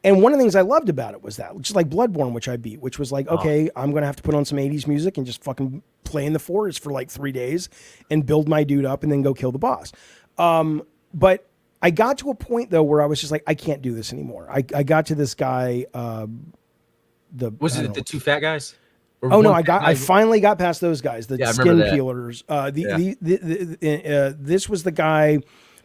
And one of the things I loved about it was that, just like Bloodborne, which I beat, which was like, okay, I'm going to have to put on some 80s music and just fucking play in the forest for like 3 days and build my dude up and then go kill the boss. But I got to a point though where I was just like, I can't do this anymore. I got to this guy, Was it the two fat guys? Oh no, I finally got past those guys, the skin peelers. This was the guy,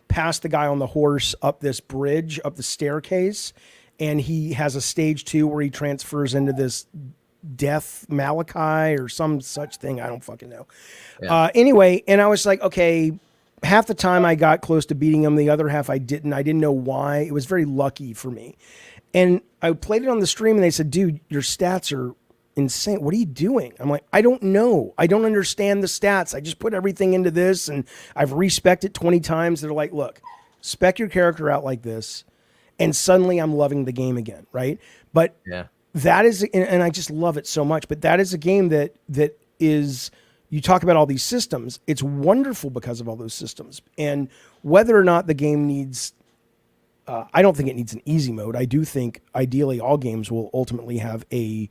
past the guy on the horse up this bridge, up the staircase, and he has a stage 2 where he transfers into this death Malachi or some such thing. I don't fucking know. Anyway, and I was like, okay, half the time I got close to beating him, the other half I didn't. I didn't know why. It was very lucky for me. And I played it on the stream, and they said, "Dude, your stats are insane. What are you doing?" I'm like, "I don't know. I don't understand the stats. I just put everything into this, and I've respec'd it 20 times." They're like, "Look, spec your character out like this, and suddenly I'm loving the game again," right? But that is, and I just love it so much. But that is a game that is, you talk about all these systems. It's wonderful because of all those systems, and whether or not the game needs. I don't think it needs an easy mode. I do think ideally all games will ultimately have a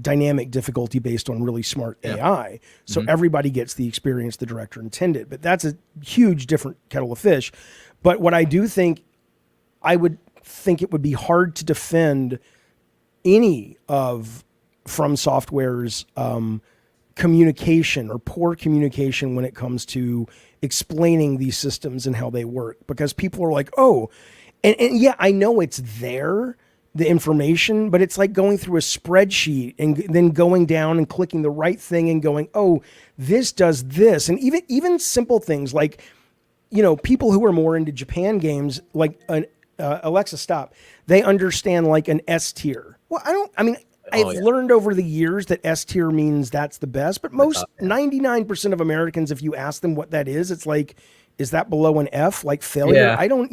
dynamic difficulty based on really smart AI. So everybody gets the experience the director intended, but that's a huge different kettle of fish. But what I do think, I would think it would be hard to defend any of From Software's communication or poor communication when it comes to explaining these systems and how they work, because people are like, oh, and yeah, I know it's there, the information, but it's like going through a spreadsheet and then going down and clicking the right thing and going, oh, this does this. And even simple things like, people who are more into Japan games, like Alexa, stop. They understand like an S tier. Well, I've learned over the years that S tier means that's the best, but most 99% of Americans, if you ask them what that is, it's like, is that below an F, like failure? Yeah. I don't,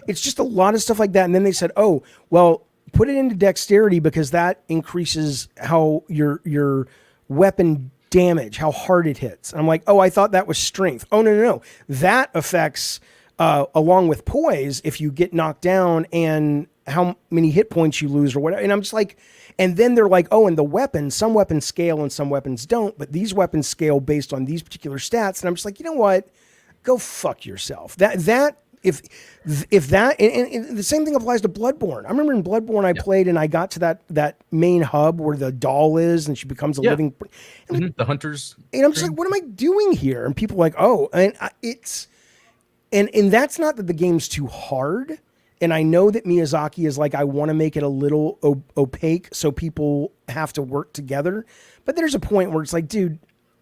it's just a lot of stuff like that. And then they said, oh, well, put it into dexterity because that increases how your weapon damage, how hard it hits. And I'm like, oh, I thought that was strength. Oh, no. That affects, along with poise, if you get knocked down and how many hit points you lose or whatever. And I'm just like, and then they're like, oh, and the weapons, some weapons scale and some weapons don't, but these weapons scale based on these particular stats. And I'm just like, you know what? Go fuck yourself. That if that and the same thing applies to Bloodborne. I remember in Bloodborne I played and I got to that main hub where the doll is and she becomes a living. And the hunters. And I'm just like, what am I doing here? And people are like, oh, and and that's not that the game's too hard. And I know that Miyazaki is like, I want to make it a little opaque so people have to work together. But there's a point where it's like, dude,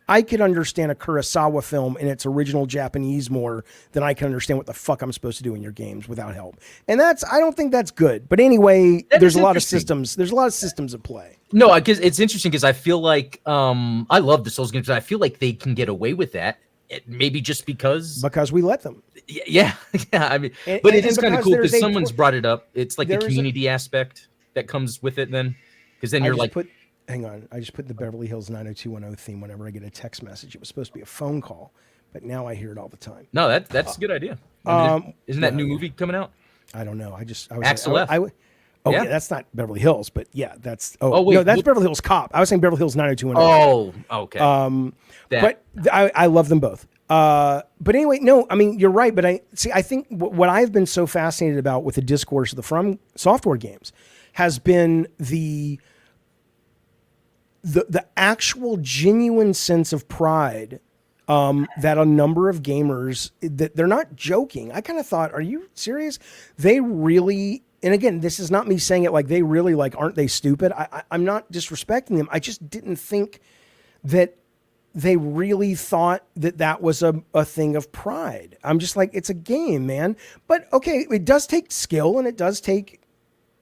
I could understand a Kurosawa film in its original Japanese more than I can understand what the fuck I'm supposed to do in your games without help. And I don't think that's good. But anyway, there's a lot of systems. There's a lot of systems at play. No, because it's interesting because I feel like I love the Souls games, but I feel like they can get away with that. Maybe just because we let them. Yeah. I mean, but it is kind of cool because someone's brought it up. It's like the community aspect that comes with it then. Because then you're like... Hang on. I just put the Beverly Hills 90210 theme whenever I get a text message. It was supposed to be a phone call, but now I hear it all the time. No, that's a good idea. I mean, isn't that new movie coming out? I don't know. I was Axel F. Yeah, that's not Beverly Hills, but yeah, that's... wait, no, that's Beverly Hills Cop. I was saying Beverly Hills 90210. Oh, okay. But I love them both. But anyway, no, I mean, you're right. But I think what I've been so fascinated about with the discourse of the From Software games has been the actual genuine sense of pride that a number of gamers, that they're not joking. I kind of thought, are you serious? They really... And again, this is not me saying it like they really like, aren't they stupid? I'm not disrespecting them. I just didn't think that they really thought that was a thing of pride. I'm just like, it's a game, man. But okay, it does take skill and it does take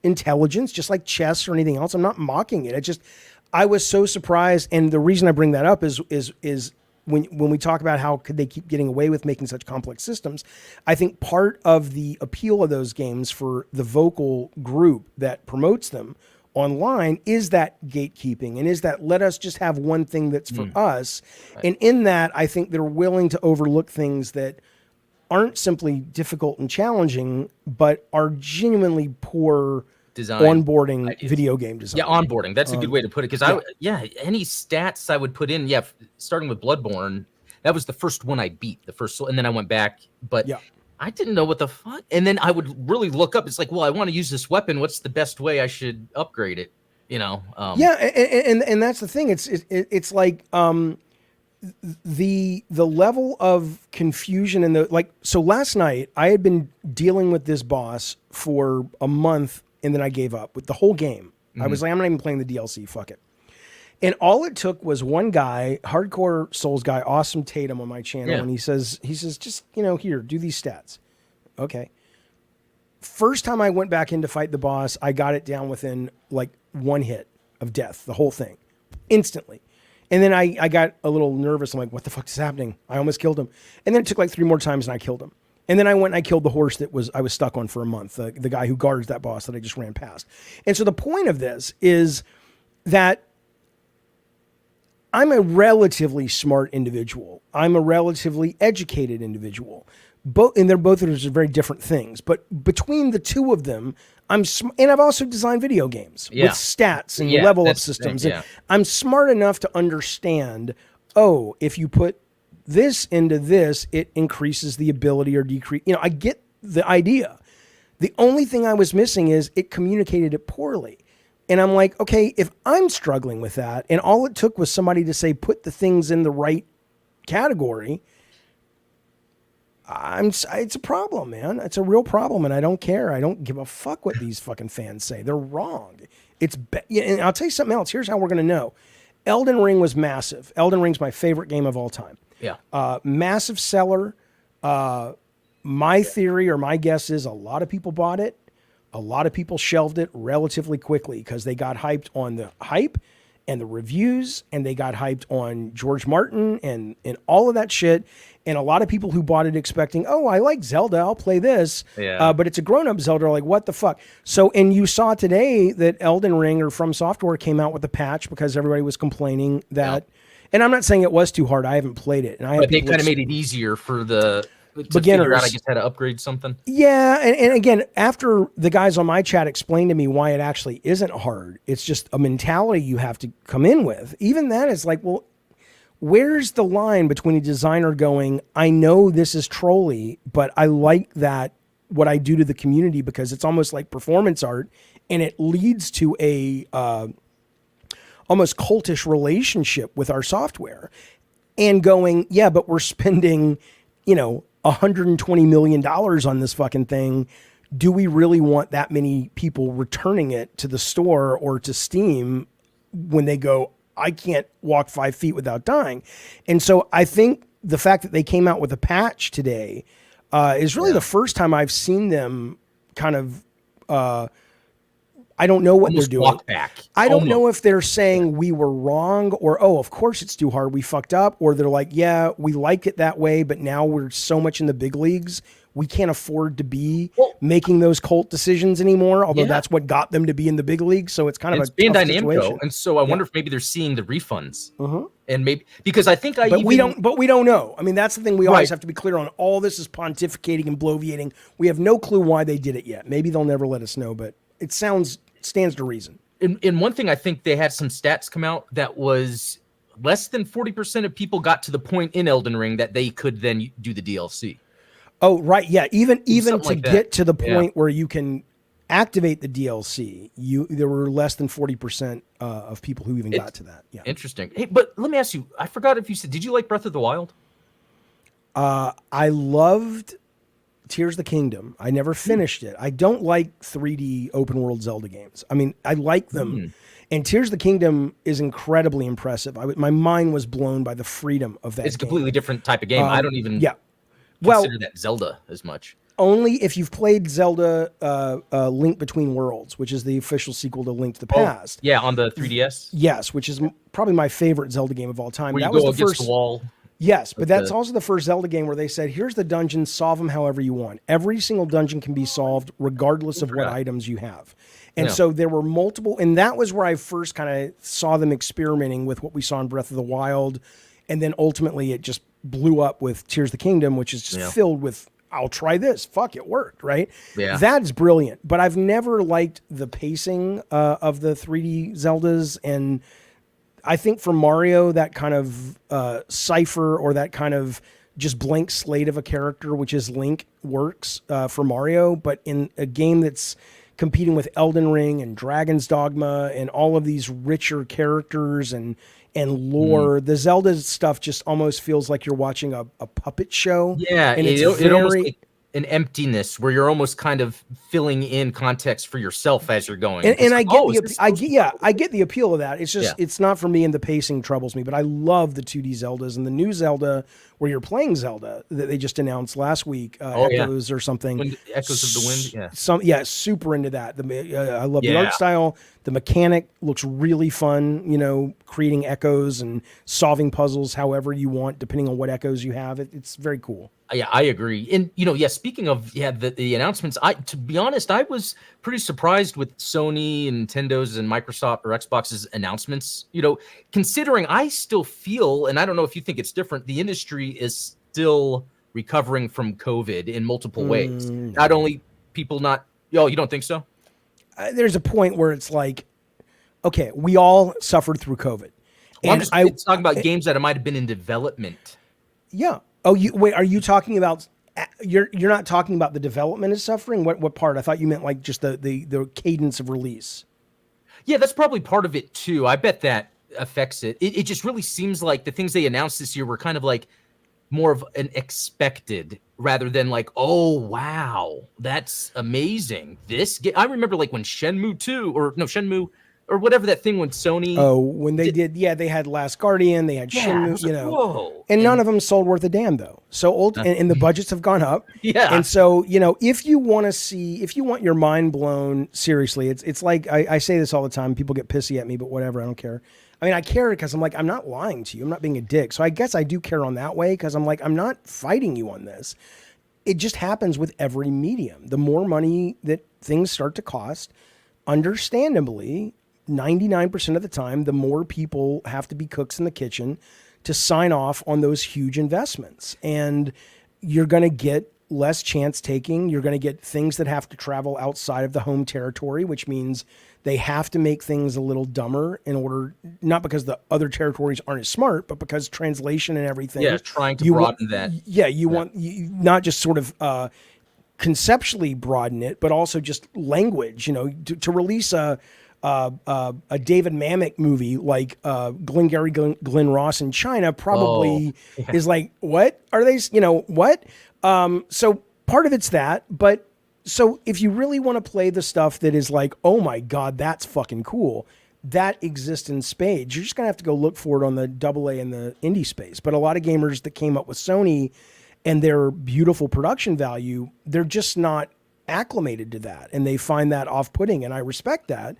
intelligence, just like chess or anything else. I'm not mocking it. I was so surprised. And the reason I bring that up is when we talk about how could they keep getting away with making such complex systems, I think part of the appeal of those games for the vocal group that promotes them online is that gatekeeping and is that let us just have one thing that's for us. Right. And in that, I think they're willing to overlook things that aren't simply difficult and challenging, but are genuinely poor design onboarding video game design. Yeah, onboarding. That's a good way to put it. Because any stats I would put in, starting with Bloodborne, that was the first one I beat, and then I went back, but I didn't know what the fuck. And then I would really look up. It's like, well, I want to use this weapon. What's the best way I should upgrade it? You know? And that's the thing. It's like the level of confusion and so last night I had been dealing with this boss for a month. And then I gave up with the whole game. Mm-hmm. I was like, I'm not even playing the DLC. Fuck it. And all it took was one guy, hardcore Souls guy, Awesome Tatum on my channel. Yeah. And he says, just, here, do these stats. Okay. First time I went back in to fight the boss, I got it down within like one hit of death, the whole thing, instantly. And then I got a little nervous. I'm like, what the fuck is happening? I almost killed him. And then it took like 3 more times and I killed him. And then I went and I killed the horse that I was stuck on for a month, the guy who guards that boss that I just ran past. And so the point of this is that I'm a relatively smart individual. I'm a relatively educated individual. And they're both very different things. But between the two of them, and I've also designed video games with stats and level up systems. And I'm smart enough to understand, if you put this into this, it increases the ability or decrease. I get the idea. The only thing I was missing is it communicated it poorly. And I'm like, okay, if I'm struggling with that and all it took was somebody to say, put the things in the right category, it's a problem, man. It's a real problem. And I don't care. I don't give a fuck what these fucking fans say. They're wrong. And I'll tell you something else. Here's how we're going to know. Elden Ring was massive. Elden Ring's my favorite game of all time. Yeah. Massive seller. My theory or my guess is a lot of people bought it. A lot of people shelved it relatively quickly because they got hyped on the hype and the reviews, and they got hyped on George Martin and all of that shit. And a lot of people who bought it expecting, I like Zelda, I'll play this. Yeah. But it's a grown-up Zelda, are like, what the fuck? So, and you saw today that Elden Ring or From Software came out with a patch because everybody was complaining that... Yeah. And I'm not saying it was too hard. I haven't played it. And but they kind of made it easier for the beginners. Figure out, I guess, how to upgrade something. Yeah. And again, after the guys on my chat explained to me why it actually isn't hard, it's just a mentality you have to come in with. Even that is like, well, where's the line between a designer going, I know this is trolly, but I like that what I do to the community because it's almost like performance art and it leads to a almost cultish relationship with our software, and going, yeah, but we're spending, $120 million on this fucking thing. Do we really want that many people returning it to the store or to Steam when they go, I can't walk 5 feet without dying? And so I think the fact that they came out with a patch today is really the first time I've seen them kind of, I don't know what Almost they're doing. walk back. I don't know if they're saying we were wrong or, oh, of course it's too hard, we fucked up. Or they're like, yeah, we like it that way, but now we're so much in the big leagues, we can't afford to be making those cult decisions anymore, although that's what got them to be in the big leagues. So it's kind of a tough situation. And so I wonder if maybe they're seeing the refunds. And maybe, because I think we don't know. I mean, that's the thing we always have to be clear on. All this is pontificating and bloviating. We have no clue why they did it yet. Maybe they'll never let us know, but it stands to reason. In one thing, I think they had some stats come out that was less than 40% of people got to the point in Elden Ring that they could then do the DLC. Oh, right. Yeah. Even to like get to the point where you can activate the DLC, there were less than 40% of people who even got to that. Yeah. Interesting. Hey, but let me ask you, I forgot if you said, did you like Breath of the Wild? I loved Tears of the Kingdom. I never finished it. I don't like 3D open world Zelda games. I mean, I like them. And Tears of the Kingdom is incredibly impressive. My mind was blown by the freedom of that. It's a completely different type of game. I don't even consider that Zelda as much. Only if you've played Zelda Link Between Worlds, which is the official sequel to Link to the Past. Yeah, on the 3DS? Yes, which is probably my favorite Zelda game of all time. Where that you go was the against first the wall. Yes, but that's also the first Zelda game where they said, here's the dungeon, solve them however you want. Every single dungeon can be solved regardless of what items you have. And so there were multiple, and that was where I first kind of saw them experimenting with what we saw in Breath of the Wild. And then ultimately it just blew up with Tears of the Kingdom, which is just filled with, I'll try this. Fuck, it worked, right? Yeah. That's brilliant. But I've never liked the pacing of the 3D Zeldas. And I think for Mario, that kind of cipher or that kind of just blank slate of a character, which is Link, works for Mario. But in a game that's competing with Elden Ring and Dragon's Dogma and all of these richer characters and lore, the Zelda stuff just almost feels like you're watching a puppet show. Yeah, and it almost like an emptiness where you're almost kind of filling in context for yourself as you're going. And I get I get the appeal of that. It's just it's not for me, and the pacing troubles me. But I love the 2D Zeldas, and the new Zelda where you're playing Zelda that they just announced last week, Echoes or something. Echoes of the Wind. Yeah. Super into that. I love the art style. The mechanic looks really fun. Creating echoes and solving puzzles however you want, depending on what echoes you have. It's very cool. Yeah, I agree. And speaking of the announcements, to be honest, I was pretty surprised with Sony and Nintendo's and Microsoft or Xbox's announcements. Considering I still feel, and I don't know if you think it's different, the industry is still recovering from COVID in multiple ways. Not only people you don't think so? There's a point where it's like, okay, we all suffered through COVID. Well, I'm just talking about games that might have been in development. Yeah. Oh, wait, are you talking about, you're not talking about the development is suffering? What part? I thought you meant like just the cadence of release. Yeah, that's probably part of it too. I bet that affects it. It just really seems like the things they announced this year were kind of like more of an expected rather than like, oh, wow, that's amazing. I remember like when Shenmue or whatever that thing when Sony. Oh, when they did, they had Last Guardian, they had Shenmue, whoa. And none of them sold worth a damn though. So and the budgets have gone up. Yeah. And so, if you want your mind blown, seriously, it's like, I say this all the time, people get pissy at me, but whatever, I don't care. I mean, I care because I'm like, I'm not lying to you. I'm not being a dick. So I guess I do care on that way because I'm like, I'm not fighting you on this. It just happens with every medium. The more money that things start to cost, understandably, 99% of the time, the more people have to be cooks in the kitchen to sign off on those huge investments. And you're going to get less chance taking. You're going to get things that have to travel outside of the home territory, which means they have to make things a little dumber in order, not because the other territories aren't as smart, but because translation and everything. Yeah, trying to broaden that. Yeah, you want not just sort of conceptually broaden it, but also just language. You know, to release a David Mamet movie like Glengarry Glen Ross in China probably is like, what are they? You know what? So part of it's that, but. So if you really want to play the stuff that is like, oh my God, that's fucking cool, that exists in spades. You're just going to have to go look for it on the AA and the indie space. But a lot of gamers that came up with Sony and their beautiful production value, they're just not acclimated to that. And they find that off-putting, and I respect that.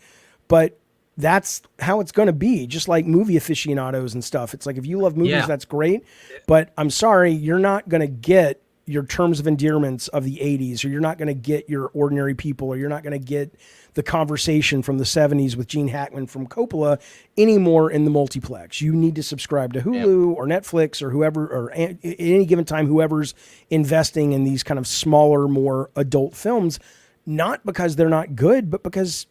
But that's how it's going to be, just like movie aficionados and stuff. It's like, if you love movies, that's great. But I'm sorry, you're not going to get your terms of endearments of the 80s, or you're not going to get your ordinary people, or you're not going to get the conversation from the 70s with Gene Hackman from Coppola anymore in the multiplex. You need to subscribe to Hulu or Netflix or whoever, or at any given time, whoever's investing in these kind of smaller, more adult films, not because they're not good, but because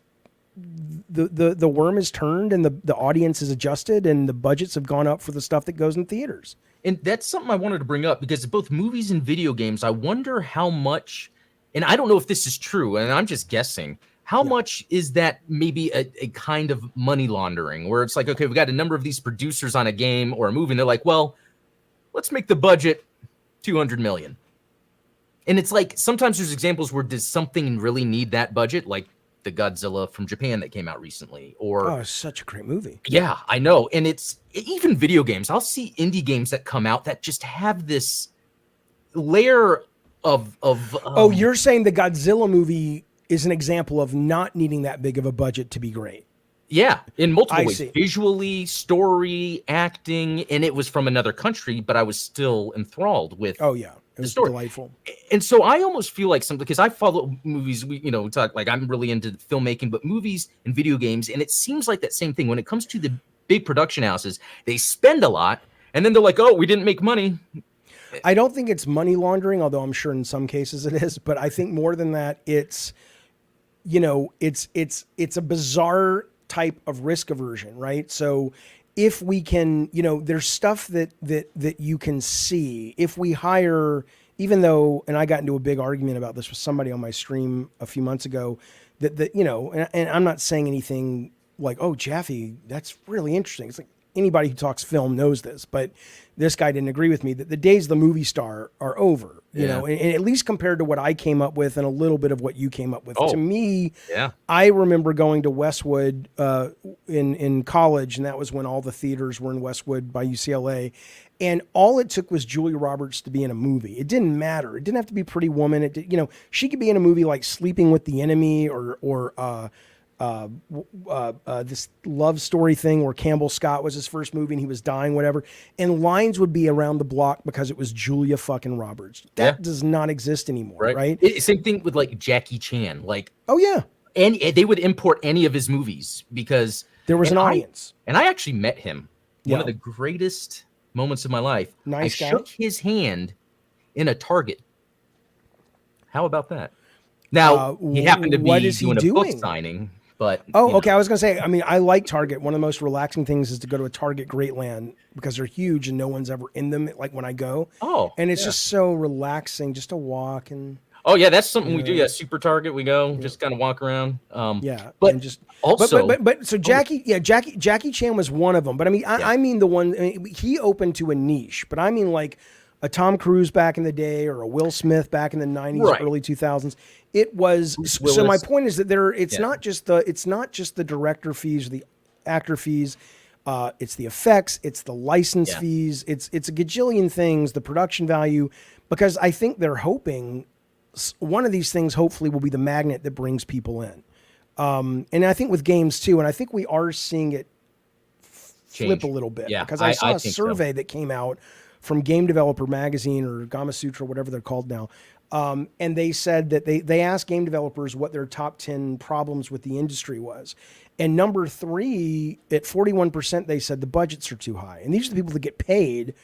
the worm is turned and the audience is adjusted and the budgets have gone up for the stuff that goes in theaters. And that's something I wanted to bring up, because both movies and video games, I wonder how much, and I don't know if this is true, and I'm just guessing, how much is that maybe a kind of money laundering, where it's like, okay, we got a number of these producers on a game or a movie, and they're like, well, let's make the budget 200 million. And it's like, sometimes there's examples where does something really need that budget, like the Godzilla from Japan that came out recently, or it's such a great movie. Yeah, I know. And it's even video games. I'll see indie games that come out that just have this layer of you're saying the Godzilla movie is an example of not needing that big of a budget to be great. Yeah, in multiple ways. See. Visually, story, acting, and it was from another country, but I was still enthralled with it was delightful. And so I almost feel like something, because I follow movies, we talk, like, I'm really into filmmaking, but movies and video games, and it seems like that same thing when it comes to the big production houses. They spend a lot, and then they're like, oh, we didn't make money. I don't think it's money laundering, although I'm sure in some cases it is, but I think more than that, it's, it's a bizarre type of risk aversion, right? So if we can, there's stuff that you can see. If we hire, even though, and I got into a big argument about this with somebody on my stream a few months ago, and I'm not saying anything like, oh, Jaffe, that's really interesting. It's like, anybody who talks film knows this, but this guy didn't agree with me, that the days of the movie star are over, you know, and at least compared to what I came up with and a little bit of what you came up with. To me, I remember going to Westwood in college, and that was when all the theaters were in Westwood by UCLA. And all it took was Julia Roberts to be in a movie. It didn't matter. It didn't have to be Pretty Woman. It did, she could be in a movie like Sleeping with the Enemy or this love story thing where Campbell Scott was his first movie and he was dying, whatever. And lines would be around the block because it was Julia fucking Roberts. That does not exist anymore, right? Same thing with like Jackie Chan. Like, and they would import any of his movies because there was an audience. And I actually met him. One of the greatest moments of my life. Nice guy. Shook his hand in a Target. How about that? Now, he happened to be doing a book signing. But okay. I was gonna say, I mean, I like Target. One of the most relaxing things is to go to a Target Greatland because they're huge and no one's ever in them. Like when I go, and it's just so relaxing just to walk and. Oh yeah, that's something we do. Yeah, Super Target. We go just kind of walk around. But and just also, but so Jackie, Jackie Chan was one of them. But I mean, I mean the one he opened to a niche. But I mean like a Tom Cruise back in the day or a Will Smith back in the 90s, early 2000s. It was so. My point is that it's not just the director fees or the actor fees. It's the effects, it's the license fees, it's a gajillion things, the production value, because I think they're hoping one of these things hopefully will be the magnet that brings people in. And I think with games too, and I think we are seeing it flip a little bit because I saw a survey that came out from Game Developer Magazine or Gama Sutra, whatever they're called now. And they said that they asked game developers what their top 10 problems with the industry was. And number 3, at 41%, they said the budgets are too high. And these are the people that get paid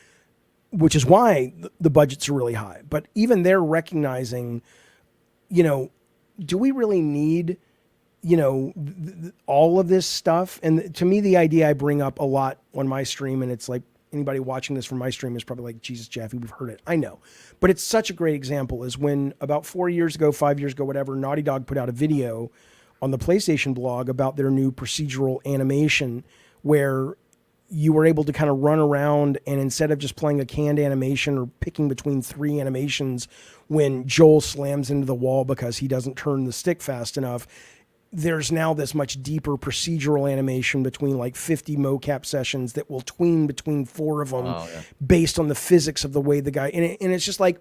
which is why the budgets are really high. But even they're recognizing, you know, do we really need, you know, all of this stuff? And to me, the idea I bring up a lot on my stream, and it's like anybody watching this from my stream is probably like, Jesus, Jaffe, we've heard it. I know. But it's such a great example is when about 4 years ago, 5 years ago, whatever, Naughty Dog put out a video on the PlayStation blog about their new procedural animation where you were able to kind of run around, and instead of just playing a canned animation or picking between 3 animations when Joel slams into the wall because he doesn't turn the stick fast enough, there's now this much deeper procedural animation between like 50 mocap sessions that will tween between 4 of them based on the physics of the way the guy, and it's just like,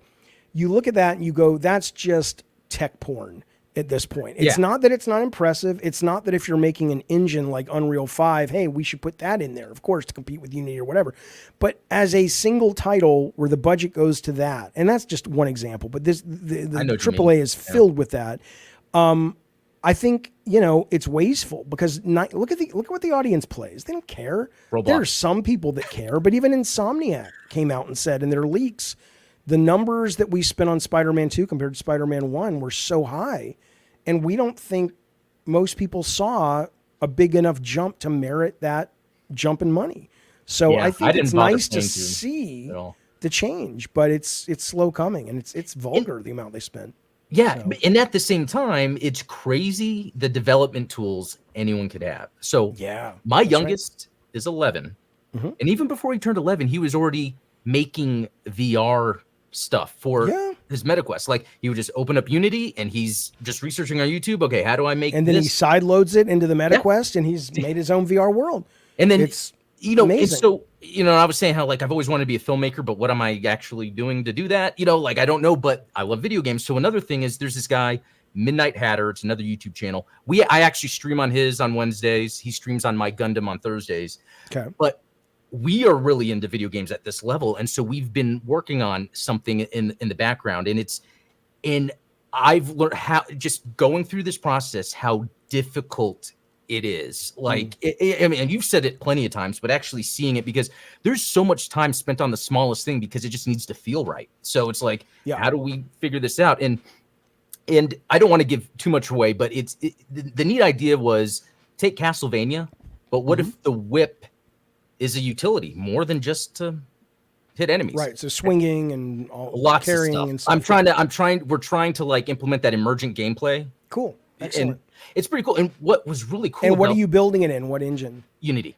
you look at that and you go, that's just tech porn at this point. It's not that it's not impressive. It's not that if you're making an engine like Unreal 5, hey, we should put that in there, of course, to compete with Unity or whatever. But as a single title where the budget goes to that, and that's just one example, but the AAA is filled with that. I think, you know, it's wasteful because look at what the audience plays. They don't care. Roblox. There are some people that care, but even Insomniac came out and said in their leaks, the numbers that we spent on Spider-Man 2 compared to Spider-Man 1 were so high, and we don't think most people saw a big enough jump to merit that jump in money. So I think it's nice to see the change, but it's slow coming, and it's vulgar, the amount they spend. Yeah, so. And at the same time, it's crazy the development tools anyone could have. So my youngest is 11, and even before he turned 11, he was already making VR stuff for his MetaQuest. Like, he would just open up Unity and he's just researching on YouTube. Okay, how do I make? And then he side loads it into the MetaQuest, and he's made his own VR world. And then it's amazing. And so I was saying how like I've always wanted to be a filmmaker, but what am I actually doing to do that? Like I don't know, but I love video games. So another thing is there's this guy, Midnight Hatter. It's another YouTube channel. I actually stream on his on Wednesdays. He streams on my Gundam on Thursdays. Okay, but we are really into video games at this level, and so we've been working on something in the background, and I've learned how, just going through this process, how difficult it is. Like, I mean, and you've said it plenty of times, but actually seeing it, because there's so much time spent on the smallest thing because it just needs to feel right. So it's like, how do we figure this out? And I don't want to give too much away, but the neat idea was take Castlevania, but what if the whip is a utility more than just to hit enemies? Right. So swinging and lots carrying of stuff. and stuff. We're trying to like implement that emergent gameplay. Cool. Excellent. And it's pretty cool. And what was really cool. And what are you building it in? What engine? Unity.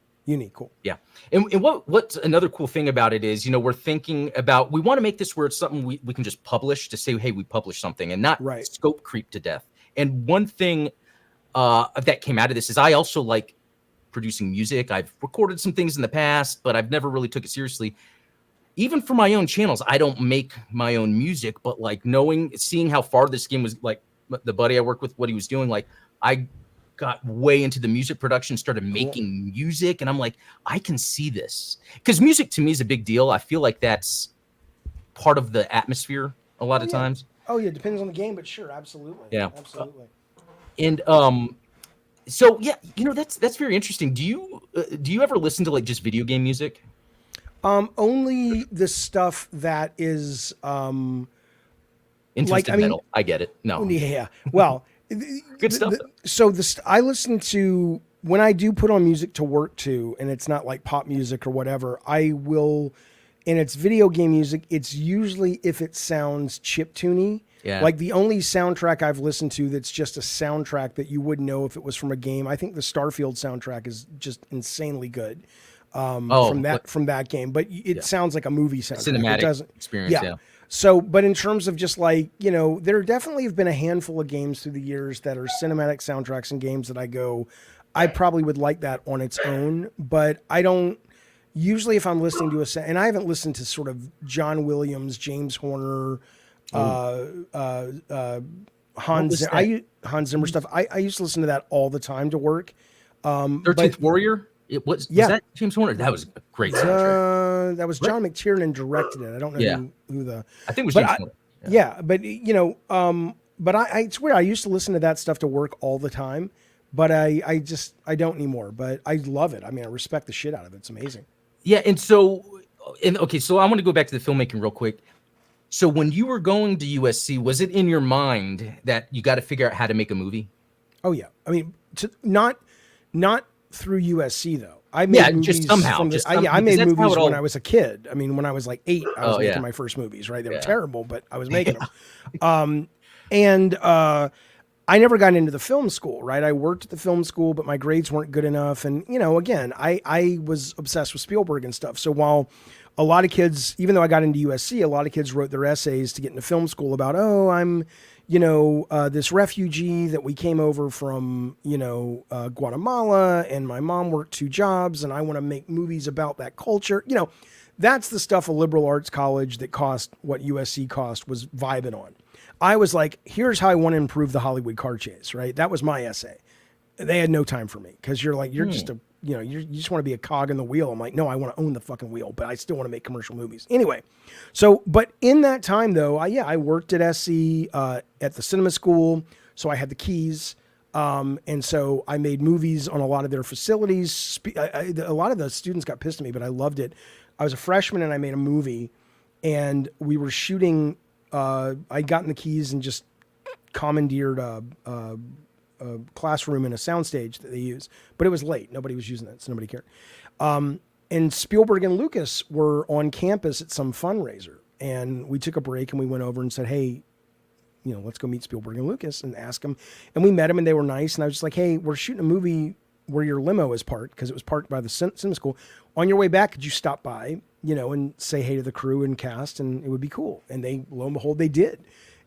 Cool. Yeah. And what's another cool thing about it is, we're thinking about, we want to make this where it's something we can just publish to say, hey, we published something, and not scope creep to death. And one thing that came out of this is I also like producing music. I've recorded some things in the past, but I've never really took it seriously. Even for my own channels, I don't make my own music, but like seeing how far this game was, like the buddy I worked with, what he was doing, like I got way into the music production, started making music, and I'm like, I can see this. Because music to me is a big deal. I feel like that's part of the atmosphere a lot of times. Oh yeah, depends on the game, but sure, absolutely. Yeah. Absolutely. And so yeah, that's very interesting. Do you ever listen to like just video game music? Only the stuff that is metal. I get it. No. Yeah. Well, good stuff. I listen to, when I do put on music to work to, and it's not like pop music or whatever, I will, and it's video game music, it's usually if it sounds chiptune-y. Yeah. Like the only soundtrack I've listened to that's just a soundtrack that you wouldn't know if it was from a game, I think the Starfield soundtrack is just insanely good from that game. But it sounds like a movie soundtrack. Cinematic experience, yeah. So, but in terms of just like, there definitely have been a handful of games through the years that are cinematic soundtracks and games that I go, I probably would like that on its own, but I don't, usually if I'm listening to and I haven't listened to sort of John Williams, James Horner, Hans Zimmer stuff. I used to listen to that all the time to work. 13th Warrior? Was that James Horner? That was a great soundtrack. That was John McTiernan directed it. I don't know who the. I think it was James Horner. Yeah, but but it's weird. I used to listen to that stuff to work all the time, but I don't anymore. But I love it. I mean, I respect the shit out of it. It's amazing. Yeah, and so And okay, so I want to go back to the filmmaking real quick. So when you were going to USC, was it in your mind that you got to figure out how to make a movie? Oh yeah, I mean, not through USC though. I made movies just somehow. from the, Just I made that's how movies it all- when I was a kid. I mean, when I was like 8, I was making yeah. my first movies. Right, they were Yeah. terrible, but I was making them. And I never got into the film school. Right, I worked at the film school, but my grades weren't good enough. And you know, again, I was obsessed with Spielberg and stuff. So while a lot of kids, even though I got into USC, a lot of kids wrote their essays to get into film school about, oh, I'm, you know, this refugee that we came over from, you know, Guatemala, and my mom worked 2 jobs, and I want to make movies about that culture. You know, that's the stuff a liberal arts college that cost what USC cost was vibing on. I was like, here's how I want to improve the Hollywood car chase, right? That was my essay. They had no time for me because you're like, you're just a, you know, you just want to be a cog in the wheel. I'm like, no, I want to own the fucking wheel, but I still want to make commercial movies. Anyway, so, but in that time though, I worked at SC, at the cinema school. So I had the keys. And so I made movies on a lot of their facilities. A lot of the students got pissed at me, but I loved it. I was a freshman and I made a movie, and we were shooting, I'd gotten the keys and just commandeered a classroom and a soundstage that they use, but it was late. Nobody was using it, so nobody cared. And Spielberg and Lucas were on campus at some fundraiser, and we took a break and we went over and said, hey, you know, let's go meet Spielberg and Lucas and ask them. And we met them and they were nice. And I was just like, hey, we're shooting a movie where your limo is parked, because it was parked by the cinema school. On your way back, could you stop by, you know, and say hey to the crew and cast, and it would be cool. And they, lo and behold, they did.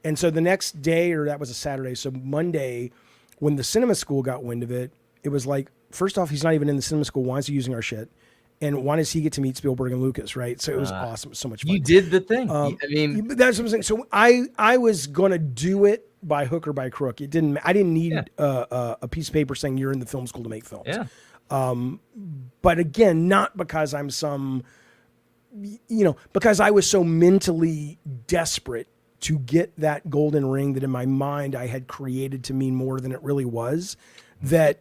And so the next day, or that was a Saturday, so Monday, when the cinema school got wind of it, it was like, first off, he's not even in the cinema school. Why is he using our shit? And why does he get to meet Spielberg and Lucas, right? So it was awesome. It was so much fun. You did the thing. I mean, that's what I'm saying. So I was going to do it by hook or by crook. I didn't need a piece of paper saying you're in the film school to make films. Yeah. But again, not because I'm some, you know, because I was so mentally desperate to get that golden ring that in my mind I had created to mean more than it really was, that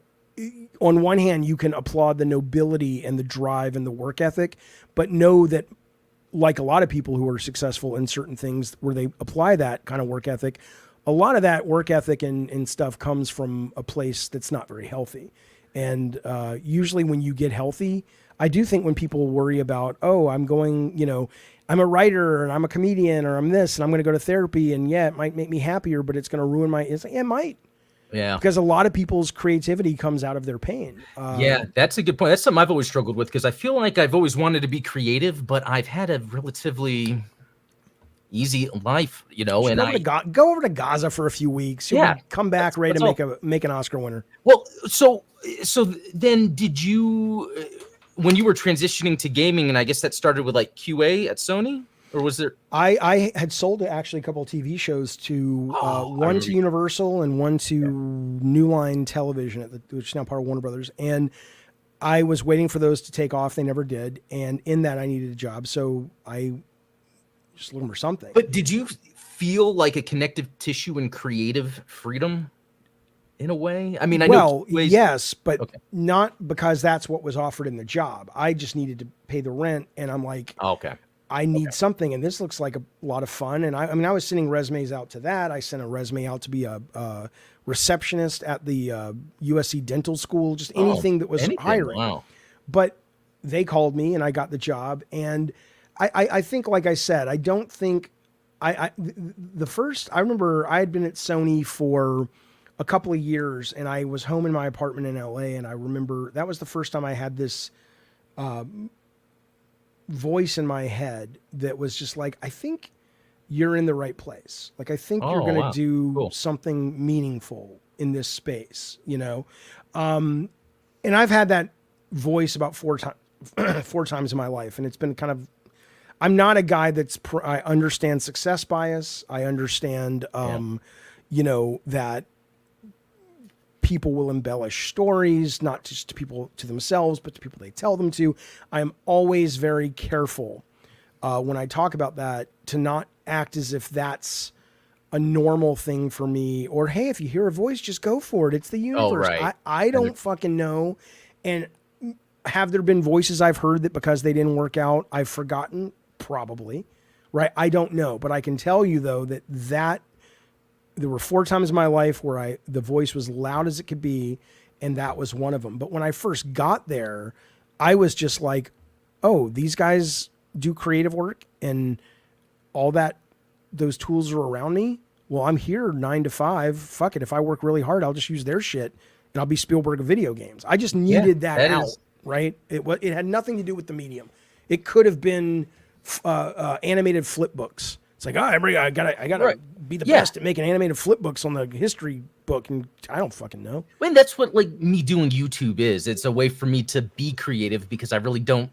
on one hand, you can applaud the nobility and the drive and the work ethic, but know that, like a lot of people who are successful in certain things where they apply that kind of work ethic, a lot of that work ethic and stuff comes from a place that's not very healthy. And usually when you get healthy, I do think when people worry about, oh, I'm going, you know, I'm a writer and I'm a comedian or I'm this and I'm going to go to therapy, and yeah, it might make me happier, but it's going to ruin it's like, yeah, it might. Yeah. Because a lot of people's creativity comes out of their pain. Yeah, that's a good point. That's something I've always struggled with, because I feel like I've always wanted to be creative, but I've had a relatively easy life, you know. And go over to Gaza for a few weeks. You'll come back ready to make an Oscar winner. Well, so then did you, when you were transitioning to gaming, and I guess that started with like QA at Sony? Or was there? I had sold actually a couple of TV shows to one to Universal and one to New Line Television, which is now part of Warner Brothers. And I was waiting for those to take off. They never did. And in that, I needed a job. So I just looking for something. But did you feel like a connective tissue and creative freedom in a way? I mean, I know. Well, yes, but not because that's what was offered in the job. I just needed to pay the rent. And I'm like, I need something, and this looks like a lot of fun. And I mean, I was sending resumes out to that. I sent a resume out to be a receptionist at the USC Dental School, just anything that was hiring. Wow. But they called me, and I got the job. And I think, like I said, I don't think I remember I had been at Sony for a couple of years, and I was home in my apartment in LA, and I remember that was the first time I had this voice in my head that was just like, I think you're in the right place. Like, I think you're going to do something meaningful in this space, you know? And I've had that voice about four times in my life. And it's been kind of, I'm not a guy I understand success bias. I understand, you know, that people will embellish stories, not just to themselves, but to people they tell them to. I am always very careful when I talk about that to not act as if that's a normal thing for me, or, hey, if you hear a voice, just go for it. It's the universe. I don't fucking know. And have there been voices I've heard that because they didn't work out, I've forgotten? Probably, right? I don't know, but I can tell you though that there were 4 times in my life where the voice was loud as it could be, and that was one of them. But when I first got there, I was just like, oh, these guys do creative work and all that, those tools are around me. Well, I'm here 9 to 5. Fuck it. If I work really hard, I'll just use their shit and I'll be Spielberg of video games. I just needed that out, right? It had nothing to do with the medium. It could have been animated flip books. It's like, I gotta be the best at making animated flip books on the history book, and I don't fucking know. And that's what like me doing YouTube is. It's a way for me to be creative because I really don't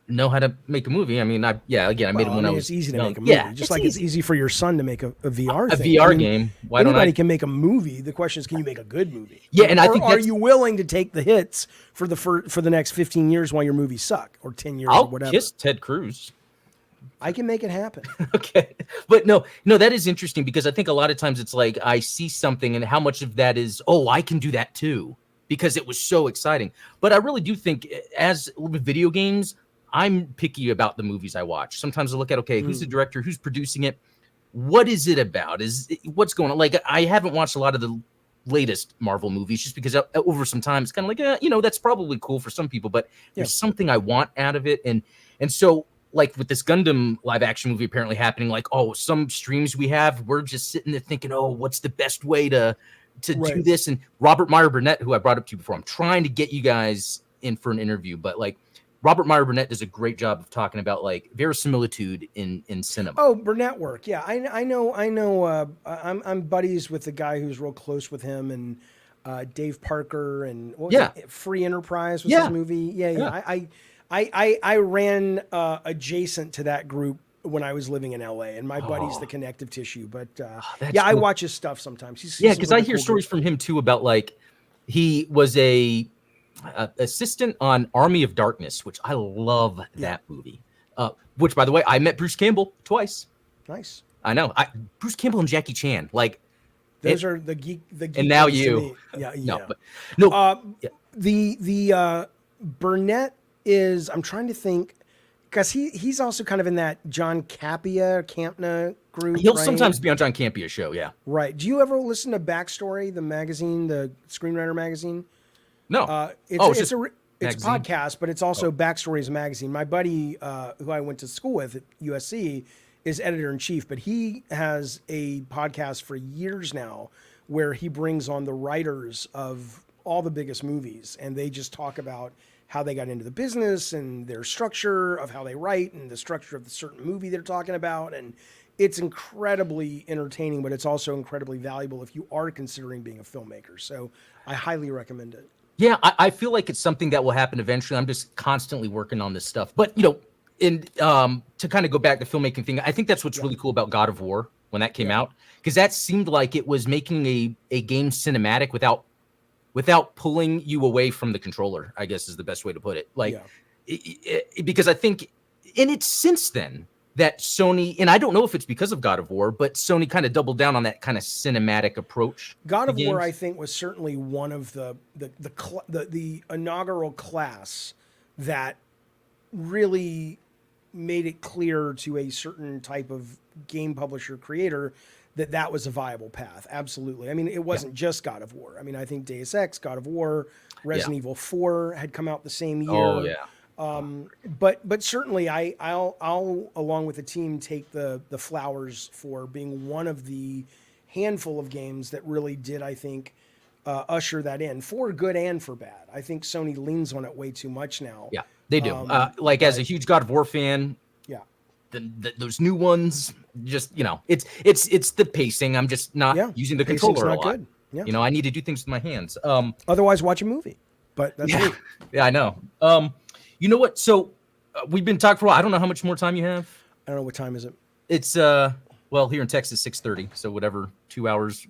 know how to make a movie. I mean, I made it when I was. It's easy to make a movie, it's easy for your son to make a VR thing. VR game. Why don't anybody can make a movie? The question is, can you make a good movie? Yeah, and I think are you willing to take the hits for the next 15 years while your movies suck, or 10 years, or whatever? I'll kiss Ted Cruz. I can make it happen. Okay. But no, that is interesting because I think a lot of times it's like I see something and how much of that is, oh, I can do that too, because it was so exciting. But I really do think as with video games, I'm picky about the movies I watch. Sometimes I look at, okay, who's the director, who's producing it? What is it about? What's going on? Like, I haven't watched a lot of the latest Marvel movies just because over some time it's kind of like, that's probably cool for some people, but there's something I want out of it. And so, like with this Gundam live action movie apparently happening, like, oh, some streams we have, we're just sitting there thinking, oh, what's the best way to do this? And Robert Meyer Burnett, who I brought up to you before, I'm trying to get you guys in for an interview, but like Robert Meyer Burnett does a great job of talking about like verisimilitude in cinema. Oh, Burnett work. Yeah. I know. I'm buddies with the guy who's real close with him, and Dave Parker, and Free Enterprise was his movie. Yeah. I ran adjacent to that group when I was living in LA, and my buddy's the connective tissue. But I watch his stuff sometimes. Because I hear stories from him too about like he was a assistant on Army of Darkness, which I love that movie. Which, by the way, I met Bruce Campbell twice. Nice. I know. Bruce Campbell and Jackie Chan, like those are the geek. And now you. The Burnett is, I'm trying to think, because he's also kind of in that John Campna group. He'll sometimes be on John Campia's show, yeah. Right. Do you ever listen to Backstory, the magazine, the screenwriter magazine? No. It's a podcast, but it's also Backstory is a magazine. My buddy, who I went to school with at USC, is editor-in-chief, but he has a podcast for years now where he brings on the writers of all the biggest movies, and they just talk about how they got into the business and their structure of how they write and the structure of the certain movie they're talking about. And it's incredibly entertaining, but it's also incredibly valuable if you are considering being a filmmaker. So I highly recommend it. Yeah, I feel like it's something that will happen eventually. I'm just constantly working on this stuff. But, to kind of go back to the filmmaking thing, I think that's what's really cool about God of War when that came out, because that seemed like it was making a game cinematic without pulling you away from the controller, I guess is the best way to put it. Like, because I think, and it's since then that Sony, and I don't know if it's because of God of War, but Sony kind of doubled down on that kind of cinematic approach. God of War, I think, was certainly one of the inaugural class that really made it clear to a certain type of game publisher creator that was a viable path. Absolutely. I mean, it wasn't just God of War. I mean, I think Deus Ex, God of War, Resident Evil 4 had come out the same year. Oh, yeah. But certainly I'll along with the team take the flowers for being one of the handful of games that really did, I think, usher that in for good and for bad. I think Sony leans on it way too much now. Yeah, they do. As a huge God of War fan, those new ones, just, it's the pacing. I'm just not using the controller a lot. Good. Yeah. I need to do things with my hands. Otherwise, watch a movie. But that's me. Yeah, I know. You know what? So we've been talking for a while. I don't know how much more time you have. I don't know, what time is it? It's here in Texas, 6:30. So whatever, 2 hours.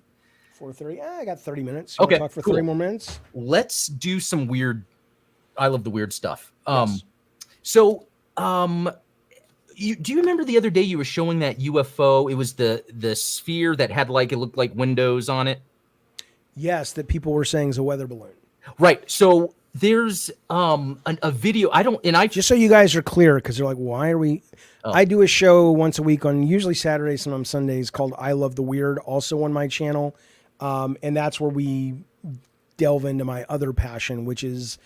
4:30. I got 30 minutes. Okay, talk for 30 more minutes. Let's do some weird. I love the weird stuff. Yes. Do you remember the other day you were showing that UFO? It was the sphere that had it looked like windows on it. Yes, that people were saying is a weather balloon. Right. So there's a video. I don't, and I Just so you guys are clear, because they're like, why are we? Oh. I do a show once a week on usually Saturdays, sometimes Sundays, called I Love the Weird, also on my channel. And that's where we delve into my other passion, which is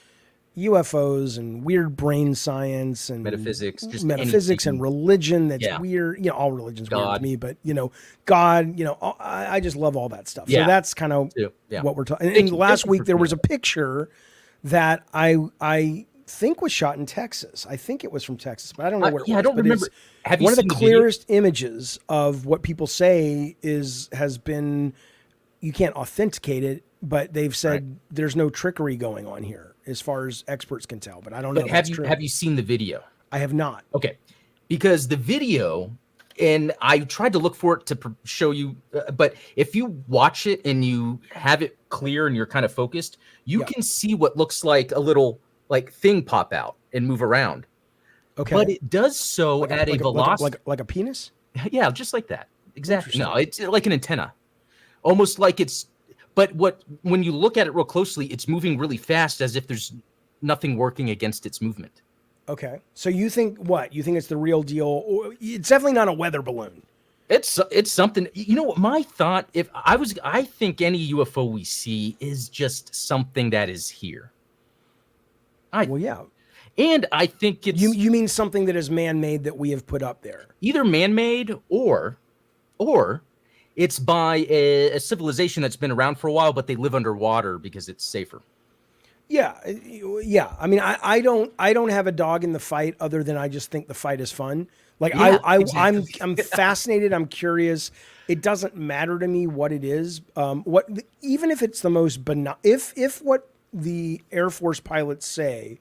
UFOs and weird brain science and metaphysics, just metaphysics anything. and religion. That's Yeah. weird. You know, all religion's weird to God. me, but you know, God, you know, I just love all that stuff. Yeah. So that's kind of Yeah. what we're talking. Thank And you. last Thank you week for there doing was a that. picture that I think was shot in Texas. I think it was from Texas, but I don't know where it was. I don't but remember. it's Have you one of the seen the video? clearest images of what people say has been, you can't authenticate it, but they've said there's no trickery going on here as far as experts can tell. But I don't know. But if that's true. have you seen the video? I have not. Okay, because the video, and I tried to look for it to show you, but if you watch it and you have it clear and you're kind of focused, you can see what looks like a little like thing pop out and move around. Okay. But it does so at a velocity. Like a penis? Yeah, just like that. Exactly. No, it's like an antenna. Almost like it's, but when you look at it real closely, it's moving really fast as if there's nothing working against its movement. Okay. So you think what? You think it's the real deal? Or it's definitely not a weather balloon. It's something, you know what my thought, I think any UFO we see is just something that is here. Well, yeah. And I think it's you mean something that is man-made that we have put up there. Either man-made or it's by a civilization that's been around for a while, but they live underwater because it's safer. Yeah, yeah. I mean, I don't have a dog in the fight other than I just think the fight is fun. Like exactly. I'm fascinated. I'm curious. It doesn't matter to me what it is. Even if it's the most benign, if what the Air Force pilots say,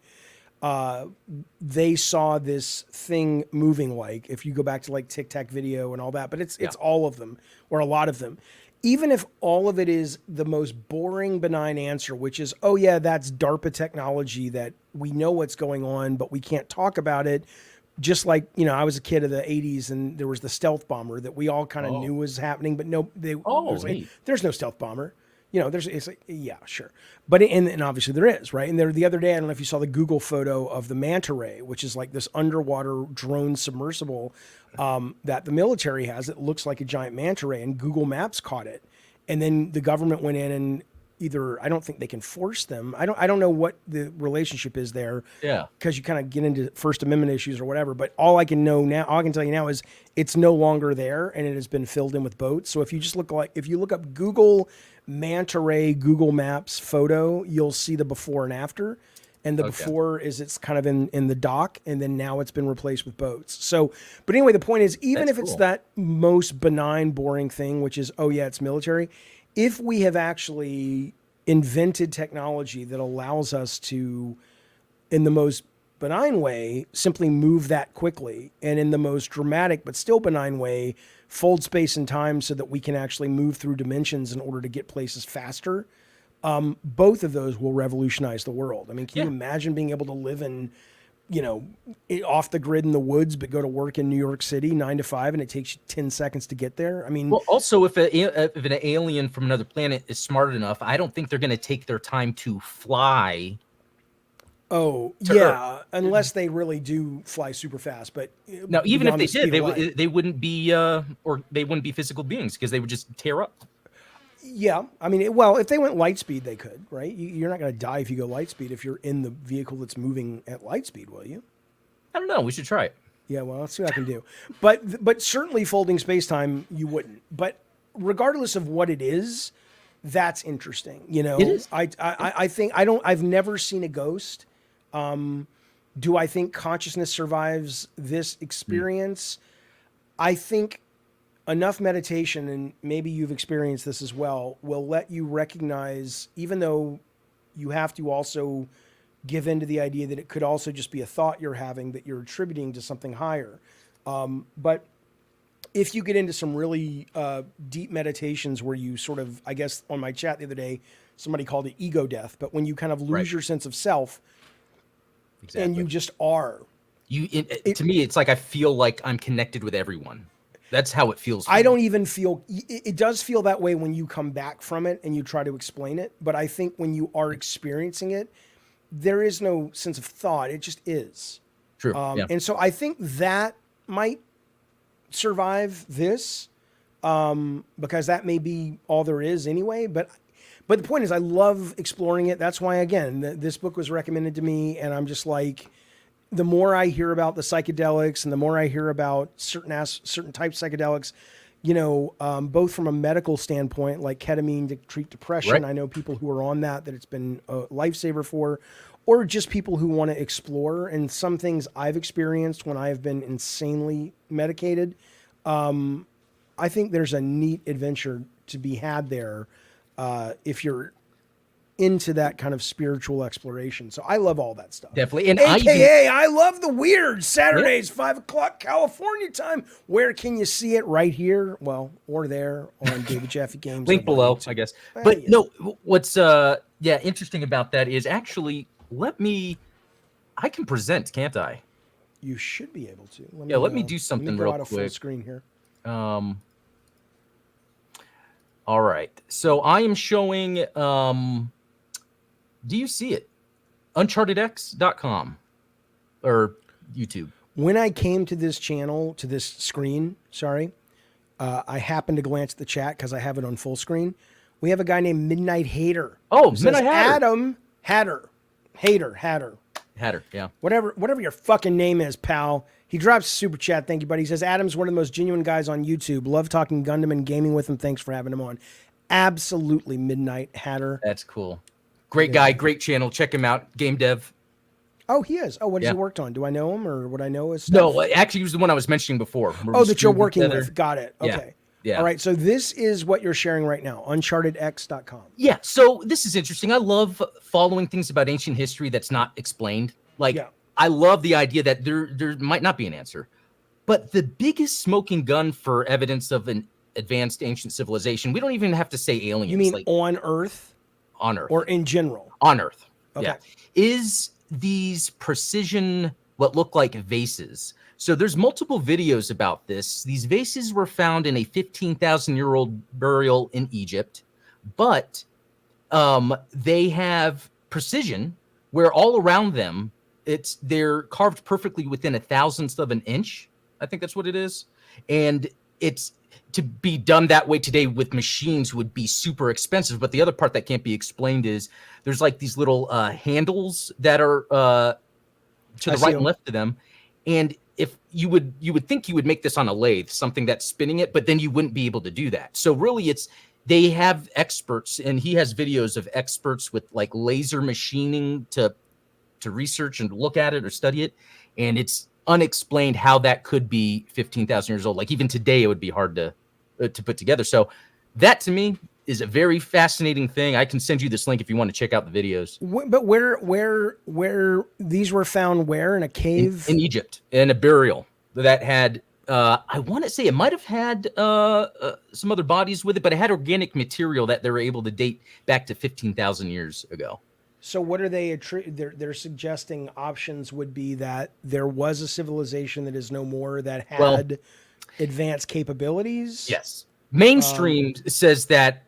they saw this thing moving, like if you go back to like Tic Tac video and all that, but it's all of them or a lot of them. Even if all of it is the most boring, benign answer, which is, oh yeah, that's DARPA technology that we know what's going on, but we can't talk about it. Just like, you know, I was a kid of the 80s and there was the stealth bomber that we all kind of knew was happening, but there's no stealth bomber. You know, it's like, yeah, sure. But, and obviously there is, right? And the other day, I don't know if you saw the Google photo of the manta ray, which is like this underwater drone submersible that the military has. It looks like a giant manta ray, and Google Maps caught it. And then the government went in and I don't think they can force them. I don't know what the relationship is there. Yeah. Because you kind of get into First Amendment issues or whatever. But all I can tell you now is it's no longer there, and it has been filled in with boats. So if you look up Google manta ray Google Maps photo, you'll see the before and after. And the before is it's kind of in the dock, and then now it's been replaced with boats. So, but anyway, the point is, even if it's that most benign, boring thing, which is, oh yeah, it's military, if we have actually invented technology that allows us to, in the most benign way, simply move that quickly, and in the most dramatic but still benign way, fold space and time so that we can actually move through dimensions in order to get places faster, both of those will revolutionize the world. I mean, can you imagine being able to live in, you know, off the grid in the woods, but go to work in New York City 9 to 5, and it takes you 10 seconds to get there? I mean, well, also if an alien from another planet is smart enough, I don't think they're going to take their time to fly. Oh yeah, Earth. Unless they really do fly super fast. But now, even if they did, they wouldn't be or they wouldn't be physical beings because they would just tear up. Yeah, I mean, well, if they went light speed, they could, right? You're not going to die if you go light speed if you're in the vehicle that's moving at light speed, will you? I don't know. We should try it. Yeah, well, let's see what I can do. But certainly folding space-time, you wouldn't. But regardless of what it is, that's interesting. You know, it is. I think I've never seen a ghost. Do I think consciousness survives this experience? I think enough meditation, and maybe you've experienced this as well, will let you recognize, even though you have to also give in to the idea that it could also just be a thought you're having that you're attributing to something higher. But if you get into some really deep meditations where you sort of, I guess on my chat the other day, somebody called it ego death, but when you kind of lose your sense of self, and you just are. To me, it's like I feel like I'm connected with everyone. That's how it feels. I don't even feel, it does feel that way when you come back from it and you try to explain it. But I think when you are experiencing it, there is no sense of thought. It just is. True. Yeah. And so I think that might survive this, because that may be all there is anyway. But the point is, I love exploring it. That's why, again, this book was recommended to me, and I'm just like, the more I hear about the psychedelics and the more I hear about certain types of psychedelics, both from a medical standpoint, like ketamine to treat depression. Right. I know people who are on that it's been a lifesaver for, or just people who want to explore. And some things I've experienced when I have been insanely medicated. I think there's a neat adventure to be had there if you're into that kind of spiritual exploration. So I love all that stuff. Definitely. And AKA, I love the weird Saturdays, 5:00 California time. Where can you see it? Right here, well, or there on David Jaffe Games. Link below, I guess. But no, what's interesting about that is actually, I can present, can't I? You should be able to. Let me do something real quick. Full screen here. All right. So I am showing, do you see it? UnchartedX.com or YouTube. When I came to this channel, to this screen, I happened to glance at the chat because I have it on full screen. We have a guy named Midnight Hater. Oh, Midnight Hatter. Adam Hatter. Hatter. Yeah. Whatever your fucking name is, pal. He drops a super chat. Thank you, buddy. He says, Adam's one of the most genuine guys on YouTube. Love talking Gundam and gaming with him. Thanks for having him on. Absolutely, Midnight Hatter. That's cool. Great guy, great channel. Check him out. Game dev. Oh, he is. Oh, what has he worked on? Do I know him, or would I know his stuff? No, actually, he was the one I was mentioning before. That you're working with. Got it. Okay. Yeah. All right. So this is what you're sharing right now. UnchartedX.com. Yeah. So this is interesting. I love following things about ancient history that's not explained. I love the idea that there might not be an answer. But the biggest smoking gun for evidence of an advanced ancient civilization, we don't even have to say aliens. You mean on Earth? On Earth. Or in general? On Earth. Okay. Yeah. Is these precision, what look like vases. So there's multiple videos about this. These vases were found in a 15,000-year-old burial in Egypt, but they have precision where all around them, they're carved perfectly within a thousandth of an inch. I think that's what it is. And it's to be done that way today with machines would be super expensive. But the other part that can't be explained is there's like these little handles that are to the right and left of them. And if you would think you would make this on a lathe, something that's spinning it, but then you wouldn't be able to do that. So really they have experts, and he has videos of experts with like laser machining to research and look at it or study it. And it's unexplained how that could be 15,000 years old. Like even today, it would be hard to put together. So that to me is a very fascinating thing. I can send you this link if you want to check out the videos. But where these were found? Where in a cave in Egypt, in a burial that had I want to say it might have had some other bodies with it, but it had organic material that they were able to date back to 15,000 years ago. So what are they? They're suggesting options would be that there was a civilization that is no more that had advanced capabilities. Yes. Mainstream says that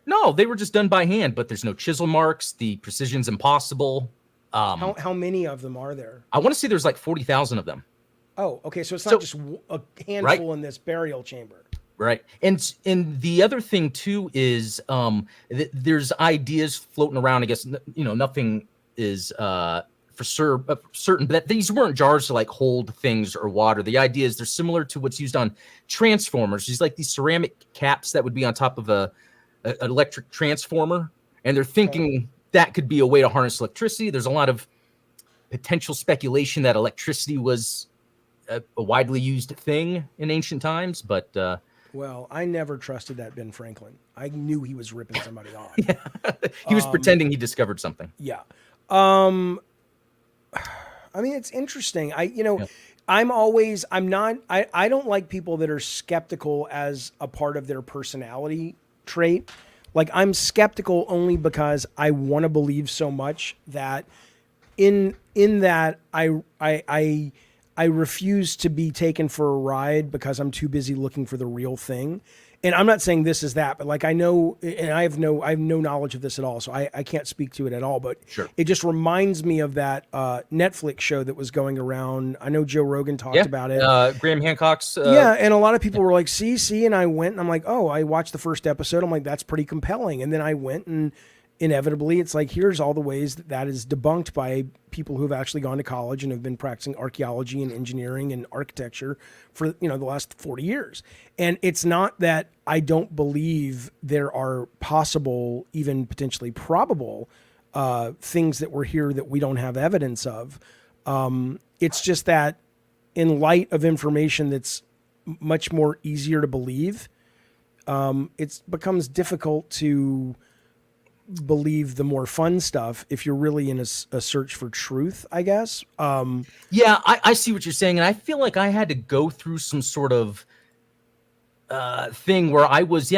no, they were just done by hand, but there's no chisel marks. The precision's impossible. How many of them are there? I want to say there's like 40,000 of them. Oh, okay. So it's not just a handful in this burial chamber. Right. And the other thing too is there's ideas floating around. I guess, nothing is for certain, but these weren't jars to like hold things or water. The idea is they're similar to what's used on transformers. These like these ceramic caps that would be on top of an electric transformer. And they're thinking that could be a way to harness electricity. There's a lot of potential speculation that electricity was a widely used thing in ancient times, but well, I never trusted that Ben Franklin. I knew he was ripping somebody off. He was pretending he discovered something. Yeah. I mean, it's interesting. I don't like people that are skeptical as a part of their personality trait. Like I'm skeptical only because I want to believe so much that in that I refuse to be taken for a ride because I'm too busy looking for the real thing. and I'm not saying this is that, but like I know, and I have no knowledge of this at all, so I can't speak to it at all. But Sure. it just reminds me of that Netflix show that was going around. I know Joe Rogan talked about it. Graham Hancock's. Yeah, and a lot of people were like, see, and I went, and I'm like, oh, I watched the first episode. I'm like, that's pretty compelling. And then I went, and inevitably, it's like, here's all the ways that is debunked by people who have actually gone to college and have been practicing archaeology and engineering and architecture for, the last 40 years. And it's not that I don't believe there are possible, even potentially probable things that were here that we don't have evidence of. It's just that in light of information that's much more easier to believe, it becomes difficult to believe the more fun stuff if you're really in a search for truth, I guess. Yeah, I see what you're saying, and I feel like I had to go through some sort of thing where I was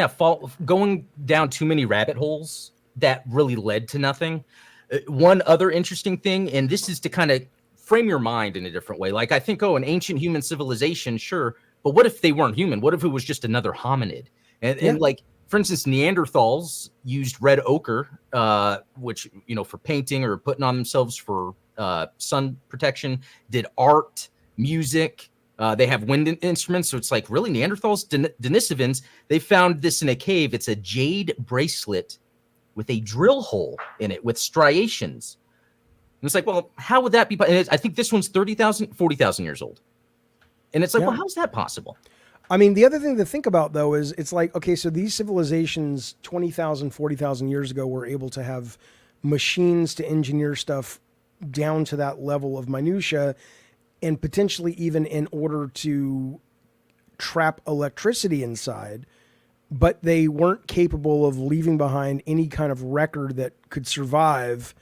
going down too many rabbit holes that really led to nothing. One other interesting thing, and this is to kind of frame your mind in a different way. Like I think, an ancient human civilization, sure, but what if they weren't human? What if it was just another hominid? And like, for instance, Neanderthals used red ochre, which, for painting or putting on themselves for sun protection, did art, music. They have wind instruments. So it's like, really, Neanderthals, Denisovans, they found this in a cave. It's a jade bracelet with a drill hole in it with striations. And it's like, well, how would that be? And I think this one's 40,000 years old. And it's like, well, how's that possible? I mean, the other thing to think about, though, is it's like, okay, so these civilizations 20,000, 40,000 years ago were able to have machines to engineer stuff down to that level of minutia, and potentially even in order to trap electricity inside, but they weren't capable of leaving behind any kind of record that could survive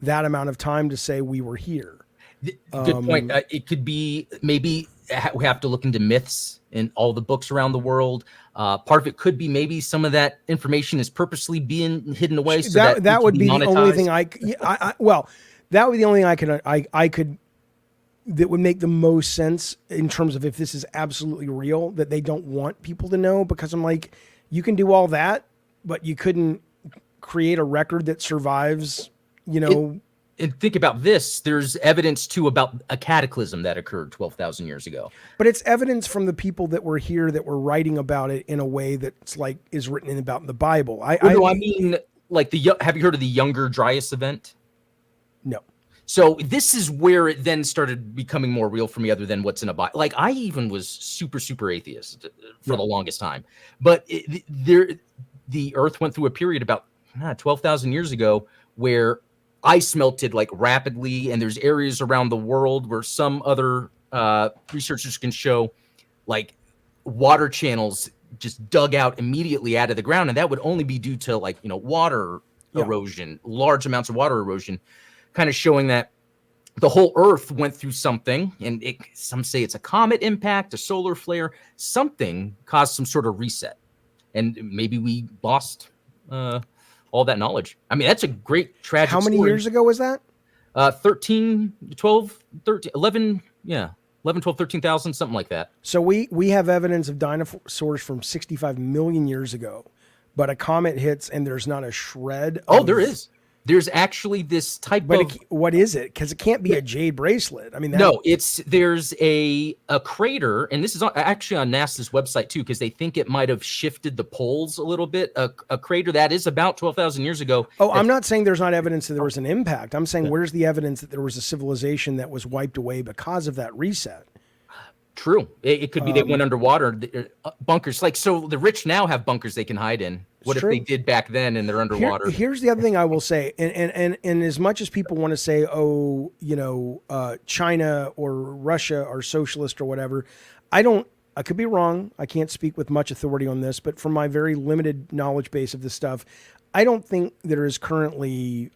that amount of time to say we were here. Good point. It could be maybe we have to look into myths in all the books around the world. Part of it could be maybe some of that information is purposely being hidden away. So that would be the only thing that would be the only thing I could that would make the most sense in terms of if this is absolutely real, that they don't want people to know, because I'm like, you can do all that, but you couldn't create a record that survives, And think about this. There's evidence, too, about a cataclysm that occurred 12,000 years ago. But it's evidence from the people that were here that were writing about it in a way that's like is written about in the Bible. I mean, like have you heard of the Younger Dryas event? No. So this is where it then started becoming more real for me, other than what's in a Bible. Like I even was super, super atheist for the longest time. But the Earth went through a period about 12,000 years ago where ice melted like rapidly, and there's areas around the world where some other researchers can show like water channels just dug out immediately out of the ground, and that would only be due to like water erosion, large amounts of water erosion, kind of showing that the whole Earth went through something, and some say it's a comet impact, a solar flare, something caused some sort of reset, and maybe we lost all that knowledge. I mean, that's a great tragic How many story. years ago was that? 13, 12, 13, 11, 12, 13,000, something like that. So we have evidence of dinosaurs from 65 million years ago, but a comet hits and there's not a shred. There is. There's actually this type of. What is it? Because it can't be a jade bracelet. I mean, there's a crater, and this is actually on NASA's website too, because they think it might have shifted the poles a little bit. A crater that is about 12,000 years ago. Oh, I'm not saying there's not evidence that there was an impact. I'm saying where's the evidence that there was a civilization that was wiped away because of that reset? True. It could be they went underwater, bunkers. Like, so the rich now have bunkers they can hide in. What if they did back then and they're underwater? Here's the other thing I will say. And as much as people want to say, China or Russia are socialist or whatever, I could be wrong. I can't speak with much authority on this, but from my very limited knowledge base of this stuff, I don't think there is currently,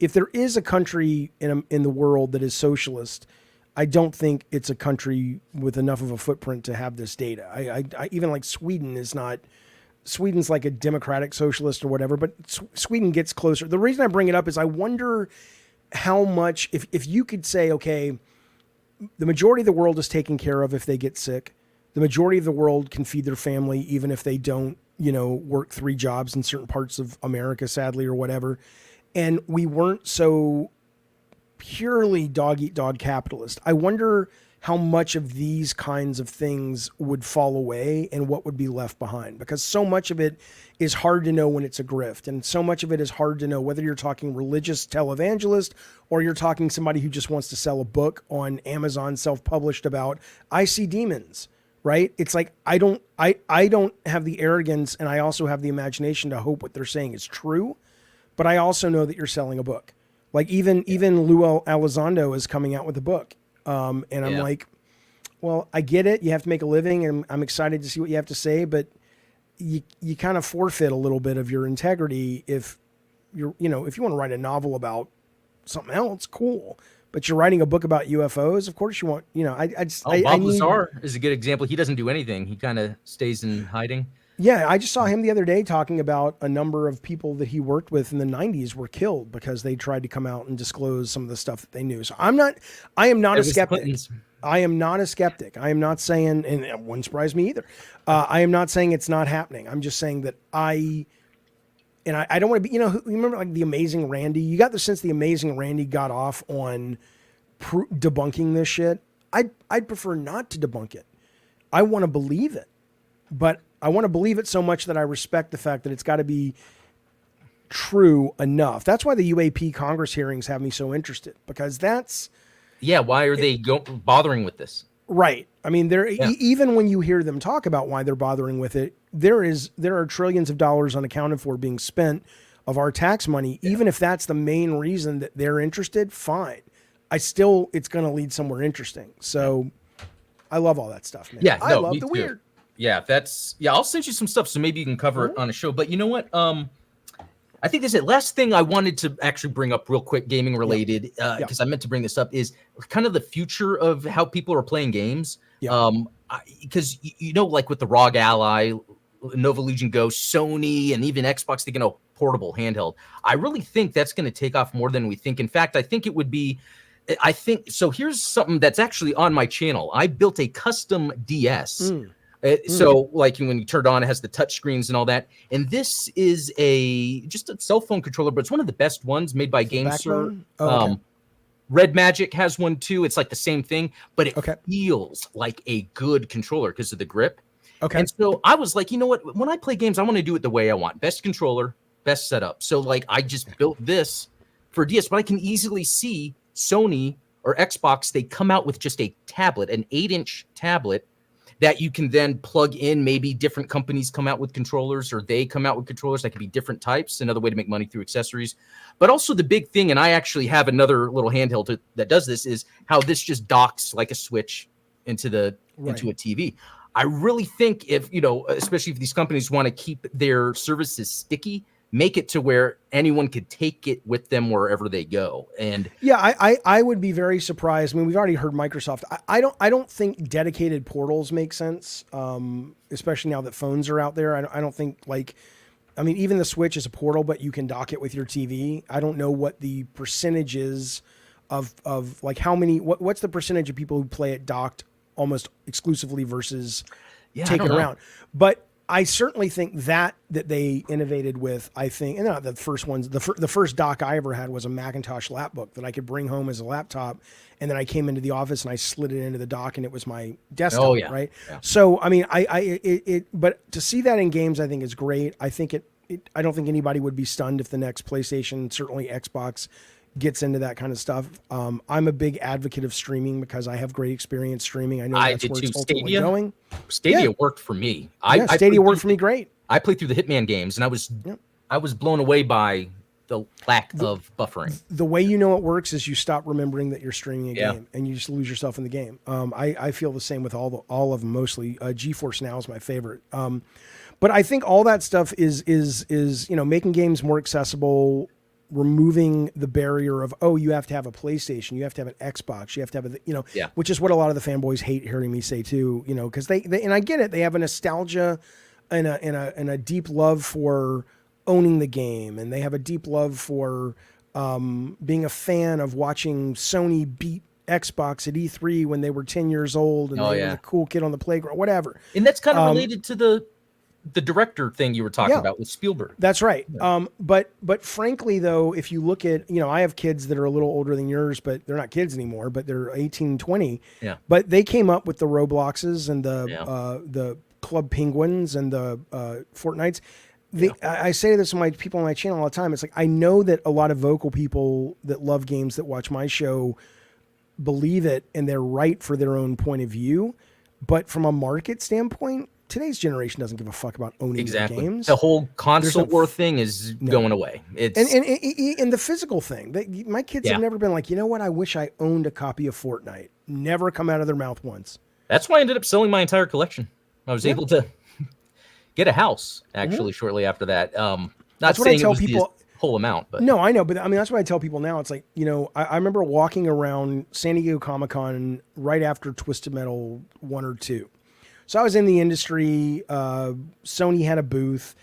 if there is a country in the world that is socialist, I don't think it's a country with enough of a footprint to have this data. I even like Sweden is not. Sweden's like a democratic socialist or whatever, but Sweden gets closer. The reason I bring it up is I wonder how much, if you could say, okay, the majority of the world is taken care of if they get sick, the majority of the world can feed their family, even if they don't, work 3 jobs in certain parts of America, sadly, or whatever. And we weren't so purely dog eat dog capitalist. I wonder how much of these kinds of things would fall away and what would be left behind, because so much of it is hard to know when it's a grift, and so much of it is hard to know whether you're talking religious televangelist or you're talking somebody who just wants to sell a book on Amazon self-published about I see demons, right? It's like I don't have the arrogance, and I also have the imagination to hope what they're saying is true, but I also know that you're selling a book. Like even Lou Elizondo is coming out with a book. And I'm like, well, I get it. You have to make a living, and I'm excited to see what you have to say, but you kind of forfeit a little bit of your integrity if you're, if you want to write a novel about something else, cool. But you're writing a book about UFOs, of course you want, Bob Lazar is a good example. He doesn't do anything. He kind of stays in hiding. Yeah, I just saw him the other day talking about a number of people that he worked with in the 90s were killed because they tried to come out and disclose some of the stuff that they knew. So I am not a skeptic. I am not a skeptic. I am not saying, and it wouldn't surprise me either. I am not saying it's not happening. I'm just saying that I don't want to be, you remember like the Amazing Randy? You got the sense the Amazing Randy got off on debunking this shit. I'd prefer not to debunk it. I want to believe it, but I want to believe it so much that I respect the fact that it's got to be true enough. That's why the UAP Congress hearings have me so interested, because why are they bothering with this? Right. I mean, even when you hear them talk about why they're bothering with it, there are trillions of dollars unaccounted for being spent of our tax money. Yeah. Even if that's the main reason that they're interested, fine. It's going to lead somewhere interesting. So I love all that stuff, man. Yeah. I love the weird. Yeah, I'll send you some stuff so maybe you can cover it on a show. But you know what? I think this is the last thing I wanted to actually bring up real quick, gaming related, because I meant to bring this up, is kind of the future of how people are playing games. Because, like with the ROG Ally, Nova Legion Go, Sony, and even Xbox, they can portable handheld. I really think that's going to take off more than we think. In fact, I think it would be, so here's something that's actually on my channel. I built a custom DS. So like when you turn it on, it has the touch screens and all that. And this is just a cell phone controller, but it's one of the best ones made by GameSir. Red Magic has one too. It's like the same thing, but it feels like a good controller because of the grip. Okay. And so I was like, you know what? When I play games, I want to do it the way I want. Best controller, best setup. So like I just built this for DS, but I can easily see Sony or Xbox, they come out with just a tablet, an 8-inch tablet that you can then plug in. Maybe different companies come out with controllers, or they come out with controllers that could be different types. Another way to make money through accessories. But also the big thing, and I actually have another little handheld that does this, is how this just docks like a switch into into a TV. I really think if, especially if these companies want to keep their services sticky, make it to where anyone could take it with them wherever they go. And I would be very surprised. I mean, we've already heard Microsoft. I don't think dedicated portals make sense, especially now that phones are out there. I don't think even the Switch is a portal, but you can dock it with your TV. I don't know what the percentage is of like how many, what's the percentage of people who play it docked almost exclusively versus take it around. But I certainly think that they innovated with, and not the first ones, the first dock I ever had was a Macintosh lapbook that I could bring home as a laptop. And then I came into the office and I slid it into the dock and it was my desktop. Right. Yeah. So, I mean, but to see that in games, I think is great. I think I don't think anybody would be stunned if the next PlayStation, certainly Xbox, gets into that kind of stuff. I'm a big advocate of streaming because I have great experience streaming. I know that's where it's ultimately going. Stadia worked for me. Stadia worked for me great. I played through the Hitman games and I was blown away by the lack of buffering. The way you know it works is you stop remembering that you're streaming a game and you just lose yourself in the game. I feel the same with all of them mostly. GeForce Now is my favorite. But I think all that stuff is making games more accessible, removing the barrier of, you have to have a PlayStation, you have to have an Xbox, you have to have which is what a lot of the fanboys hate hearing me say too, because they and I get it, they have a nostalgia and a deep love for owning the game, and they have a deep love for being a fan of watching Sony beat Xbox at E3 when they were 10 years old and they were the cool kid on the playground, whatever. And that's kind of related to the director thing you were talking about with Spielberg. That's right. Yeah. But frankly, though, if you look at, I have kids that are a little older than yours, but they're not kids anymore, but they're 18, 20. Yeah. But they came up with the Robloxes and the Club Penguins and the Fortnites. I say this to my people on my channel all the time. It's like, I know that a lot of vocal people that love games that watch my show believe it and they're right for their own point of view. But from a market standpoint, today's generation doesn't give a fuck about owning games. The whole console war thing is going away. It's and the physical thing. My kids have never been like, you know what? I wish I owned a copy of Fortnite. Never come out of their mouth once. That's why I ended up selling my entire collection. I was able to get a house actually shortly after that. Not saying it was the whole amount, but no, I know. But I mean, that's what I tell people now. It's like, I remember walking around San Diego Comic-Con right after Twisted Metal 1 or 2. So I was in the industry. Sony had a booth,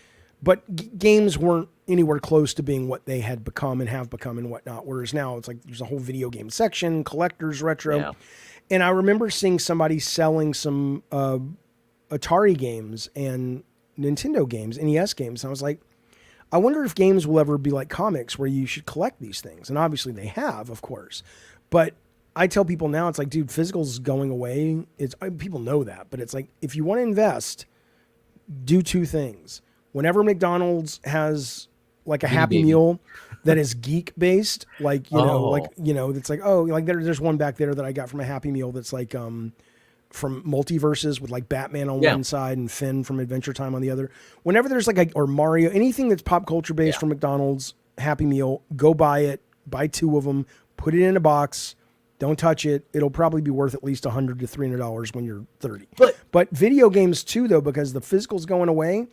but games weren't anywhere close to being what they had become and have become and whatnot. Whereas now it's like there's a whole video game section, collectors, retro. Yeah. And I remember seeing somebody selling some Atari games and Nintendo games, NES games. And I was like, I wonder if games will ever be like comics where you should collect these things. And obviously they have, of course. But I tell people now, it's like, dude, physical's going away. People know that, but it's like, if you want to invest, do two things. Whenever McDonald's has like a Happy Meal that is geek based, like, it's like, there's one back there that I got from a Happy Meal that's like, from Multiverses with like Batman on one side and Finn from Adventure Time on the other. Whenever there's like or Mario, anything that's pop culture based from McDonald's Happy Meal, go buy it, buy 2 of them, put it in a box. Don't touch it. It'll probably be worth at least $100 to $300 when you're 30. But video games too, though, because the physical's going away,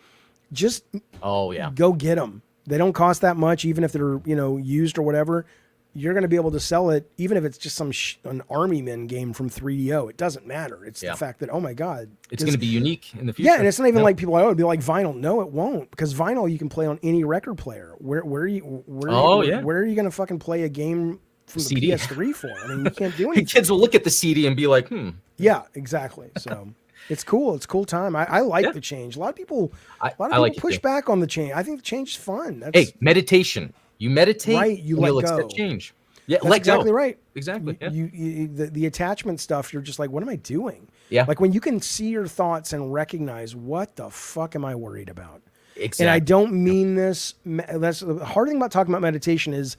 just go get them. They don't cost that much, even if they're used or whatever. You're going to be able to sell it, even if it's just an Army Men game from 3DO. It doesn't matter. It's the fact that, oh my God, it's going to be unique in the future. Yeah, and it's not even like people. It'd be like vinyl. No, it won't, because vinyl you can play on any record player. Where are you going to fucking play a game from the CD. PS3 for? I mean, you can't do anything. Kids will look at the CD and be like, Yeah, exactly. So it's cool. It's a cool time. I like the change. A lot of people push back on the change. I think the change is fun. Meditation. You meditate, right? You'll accept change. Yeah, that's exactly right. Exactly. Yeah. The attachment stuff, you're just like, what am I doing? Yeah. Like when you can see your thoughts and recognize, what the fuck am I worried about? Exactly. And I don't mean this. That's the hard thing about talking about meditation is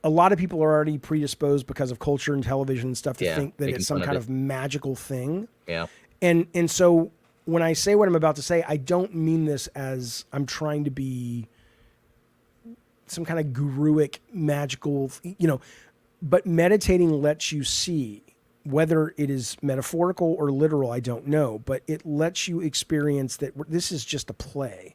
a lot of people are already predisposed because of culture and television and stuff to think that it's some kind of magical thing. Yeah. And so when I say what I'm about to say, I don't mean this as I'm trying to be some kind of guruic magical, but meditating lets you see, whether it is metaphorical or literal, I don't know, but it lets you experience that this is just a play,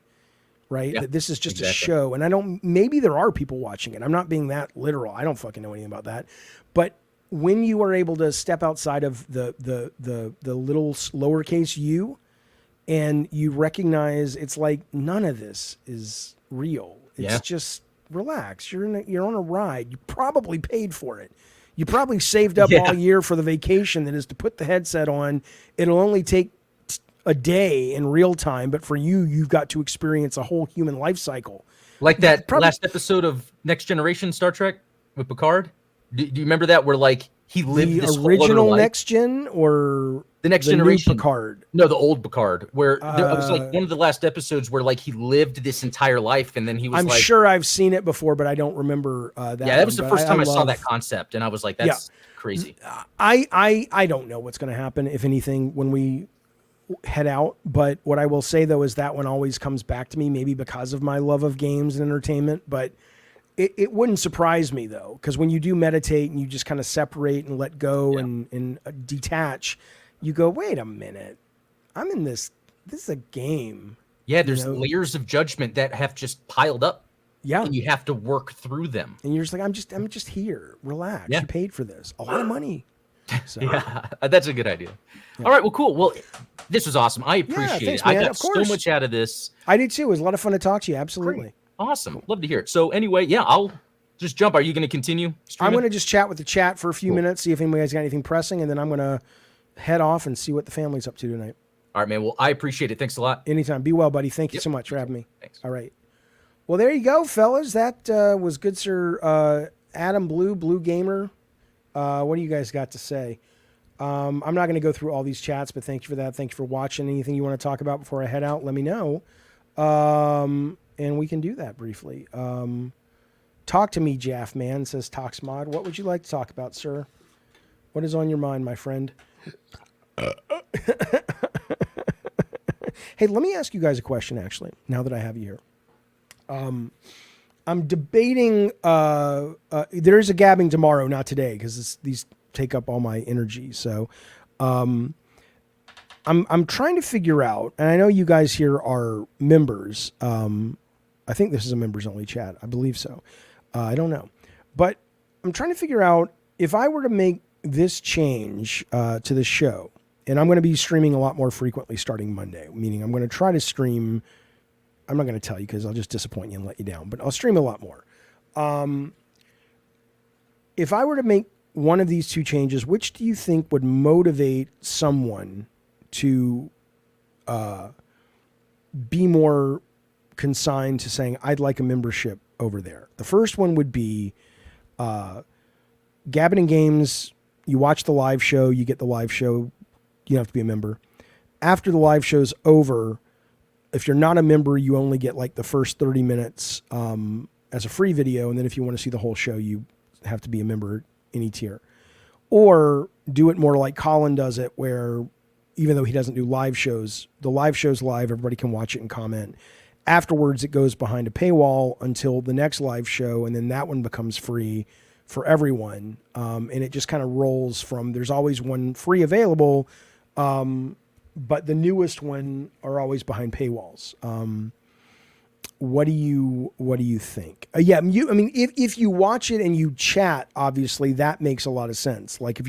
right? That this is just a show. And maybe there are people watching it. I'm not being that literal. I don't fucking know anything about that. But when you are able to step outside of the little lowercase u and you recognize it's like none of this is real. It's just relax. You're on a ride. You probably paid for it. You probably saved up all year for the vacation that is to put the headset on. It'll only take a day in real time, but for you, you've got to experience a whole human life cycle. Like that last episode of Next Generation Star Trek with Picard. Do you remember that? Where like he lived this original whole Next Gen or the Next Generation Picard? No, the old Picard. Where it was like one of the last episodes where like he lived this entire life, and then he was. I'm sure I've seen it before, but I don't remember that. Yeah, that was the first time I saw that concept, and I was like, "That's crazy." I don't know what's going to happen, if anything, when we head out. But what I will say though is that one always comes back to me, maybe because of my love of games and entertainment, but. It wouldn't surprise me though, because when you do meditate and you just kind of separate and let go and detach, you go, wait a minute, I'm in this. This is a game. Yeah, there's layers of judgment that have just piled up. Yeah, and you have to work through them. And you're just like, I'm just here. Relax. Yeah. You paid for this. A lot of money. So. Yeah, that's a good idea. Yeah. All right, well, cool. Well, this was awesome. I appreciate it. Man. I got so much out of this. I did too. It was a lot of fun to talk to you. Absolutely. Great. Awesome. Love to hear it. So anyway, I'll just jump. Are you going to continue streaming? I'm going to just chat with the chat for a few minutes, see if anybody's got anything pressing, and then I'm going to head off and see what the family's up to tonight. All right, man. Well, I appreciate it. Thanks a lot. Anytime. Be well, buddy. Thank you so much for having me. Thanks. All right. Well, there you go, fellas. That was good, sir. Adam Blue Gamer. What do you guys got to say? I'm not going to go through all these chats, but thank you for that. Thank you for watching. Anything you want to talk about before I head out, let me know. And we can do that briefly. Talk to me, Jaff Man, says Toxmod. What would you like to talk about, sir? What is on your mind, my friend? Hey, let me ask you guys a question, actually, now that I have you here. I'm debating, there is a gabbing tomorrow, not today, because these take up all my energy. So I'm trying to figure out, and I know you guys here are members. I think this is a members only chat. I believe so. I don't know. But I'm trying to figure out if I were to make this change to the show, and I'm going to be streaming a lot more frequently starting Monday, meaning I'm going to try to stream. I'm not going to tell you because I'll just disappoint you and let you down, but I'll stream a lot more. If I were to make one of these two changes, which do you think would motivate someone to be more consigned to saying, I'd like a membership over there? The first one would be Gabbin' and Games. You watch the live show, you get the live show. You don't have to be a member. After the live show's over, if you're not a member, you only get like the first 30 minutes as a free video. And then if you want to see the whole show, you have to be a member any tier. Or do it more like Colin does it, where even though he doesn't do live shows, the live show's live, everybody can watch it and comment. Afterwards, it goes behind a paywall until the next live show, and then that one becomes free for everyone. And it just kind of rolls from, there's always one free available, but the newest one are always behind paywalls. What do you think? If you watch it and you chat, obviously that makes a lot of sense. Like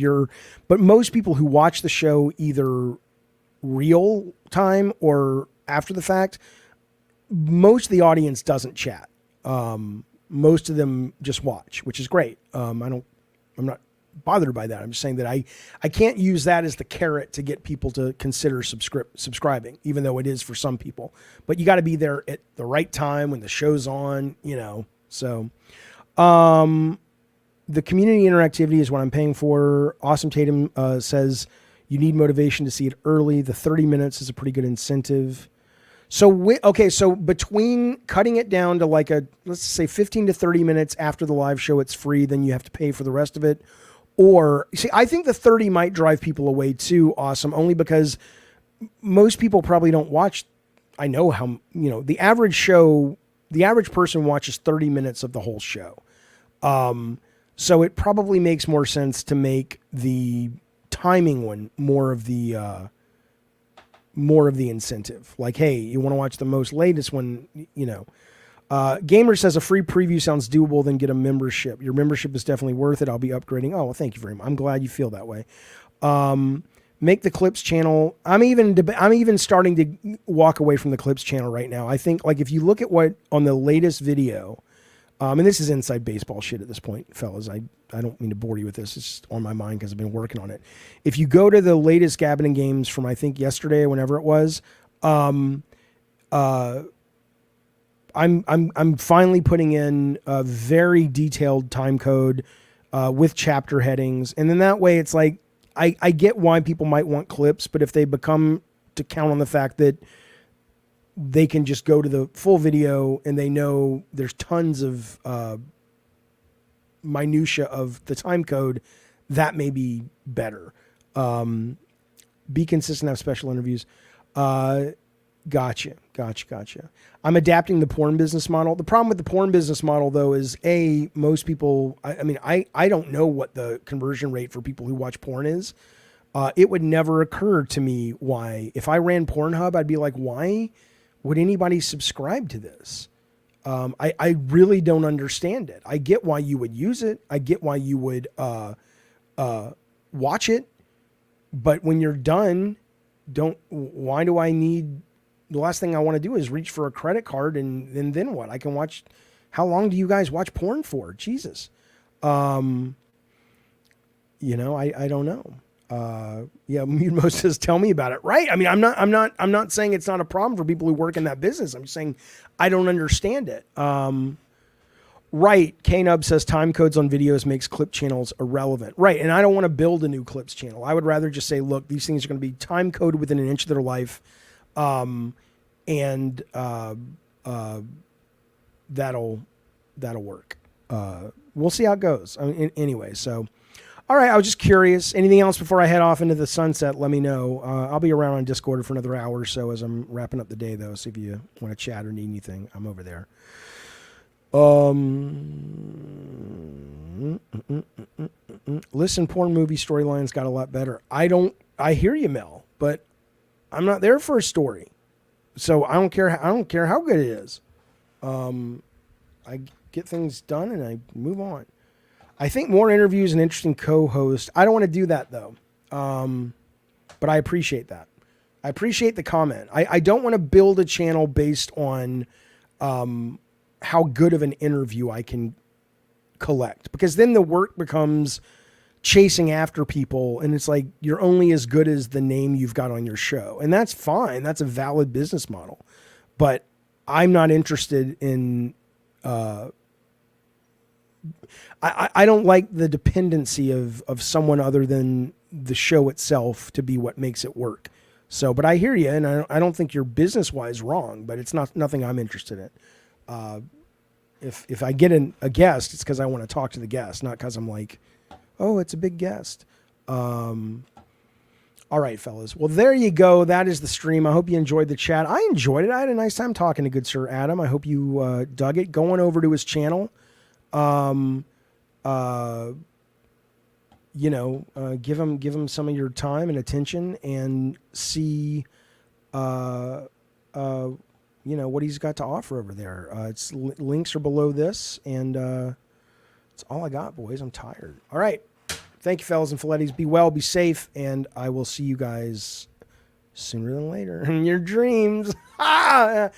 but most people who watch the show either real time or after the fact, most of the audience doesn't chat. Most of them just watch, which is great. I'm not bothered by that. I'm just saying that I can't use that as the carrot to get people to consider subscribing, even though it is for some people. But you got to be there at the right time when the show's on, So the community interactivity is what I'm paying for. Awesome Tatum says you need motivation to see it early. The 30 minutes is a pretty good incentive. So, so between cutting it down to like let's say 15 to 30 minutes after the live show, it's free, then you have to pay for the rest of it. Or, see, I think the 30 might drive people away too, Awesome, only because most people probably don't watch. I know how, the average person watches 30 minutes of the whole show. So it probably makes more sense to make the timing one more of the incentive. Like, hey, you want to watch the most latest one, Gamer says a free preview sounds doable, then get a membership. Your membership is definitely worth it. I'll be upgrading. Oh, well, thank you very much. I'm glad you feel that way. Make the Clips channel. I'm even starting to walk away from the Clips channel right now. I think, like, if you look at what on the latest video, and this is inside baseball shit at this point, fellas. I don't mean to bore you with this. It's just on my mind because I've been working on it. If you go to the latest Gabbin' and Games from, I think, yesterday or whenever it was, I'm finally putting in a very detailed time code with chapter headings. And then that way it's like, I get why people might want clips, but if they become to count on the fact that they can just go to the full video and they know there's tons of minutia of the time code, that may be better. Be consistent, have special interviews. Gotcha. I'm adapting the porn business model. The problem with the porn business model, though, is most people, I don't know what the conversion rate for people who watch porn is. It would never occur to me why, if I ran Pornhub, I'd be like, why would anybody subscribe to this? I really don't understand it. I get why you would use it. I get why you would watch it. But when you're done, why do I need... The last thing I want to do is reach for a credit card and then what? I can watch How long do you guys watch porn for? Jesus. I don't know. Mutemo says, tell me about it. Right. I mean, I'm not saying it's not a problem for people who work in that business. I'm just saying I don't understand it. Right. Knub says time codes on videos makes clip channels irrelevant. Right. And I don't want to build a new clips channel. I would rather just say, look, these things are going to be time coded within an inch of their life. That'll work. We'll see how it goes. Anyway, so, all right. I was just curious. Anything else before I head off into the sunset? Let me know. I'll be around on Discord for another hour or so as I'm wrapping up the day, though. So if you want to chat or need anything, I'm over there. Listen, porn movie storylines got a lot better. I hear you, Mel, but I'm not there for a story. So I don't care how good it is. I get things done and I move on. I think more interviews and interesting co-host. I don't want to do that though. But I appreciate that. I appreciate the comment. I don't want to build a channel based on, how good of an interview I can collect, because then the work becomes chasing after people. And it's like, you're only as good as the name you've got on your show. And that's fine. That's a valid business model, but I'm not interested in, I don't like the dependency of someone other than the show itself to be what makes it work. So, but I hear you. And I don't think you're business wise wrong, but it's nothing I'm interested in. If I get a guest, it's because I want to talk to the guest, not because I'm like, oh, it's a big guest. All right, fellas. Well, there you go. That is the stream. I hope you enjoyed the chat. I enjoyed it. I had a nice time talking to good Sir Adam. I hope you dug it. Going over to his channel, give him some of your time and attention and see, what he's got to offer over there. Links are below this, and that's all I got, boys. I'm tired. All right. Thank you, fellas and Filettis. Be well, be safe, and I will see you guys sooner than later in your dreams. Because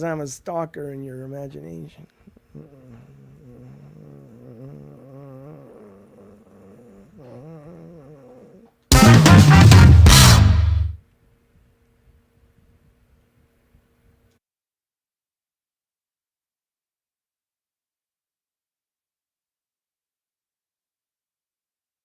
I'm a stalker in your imagination.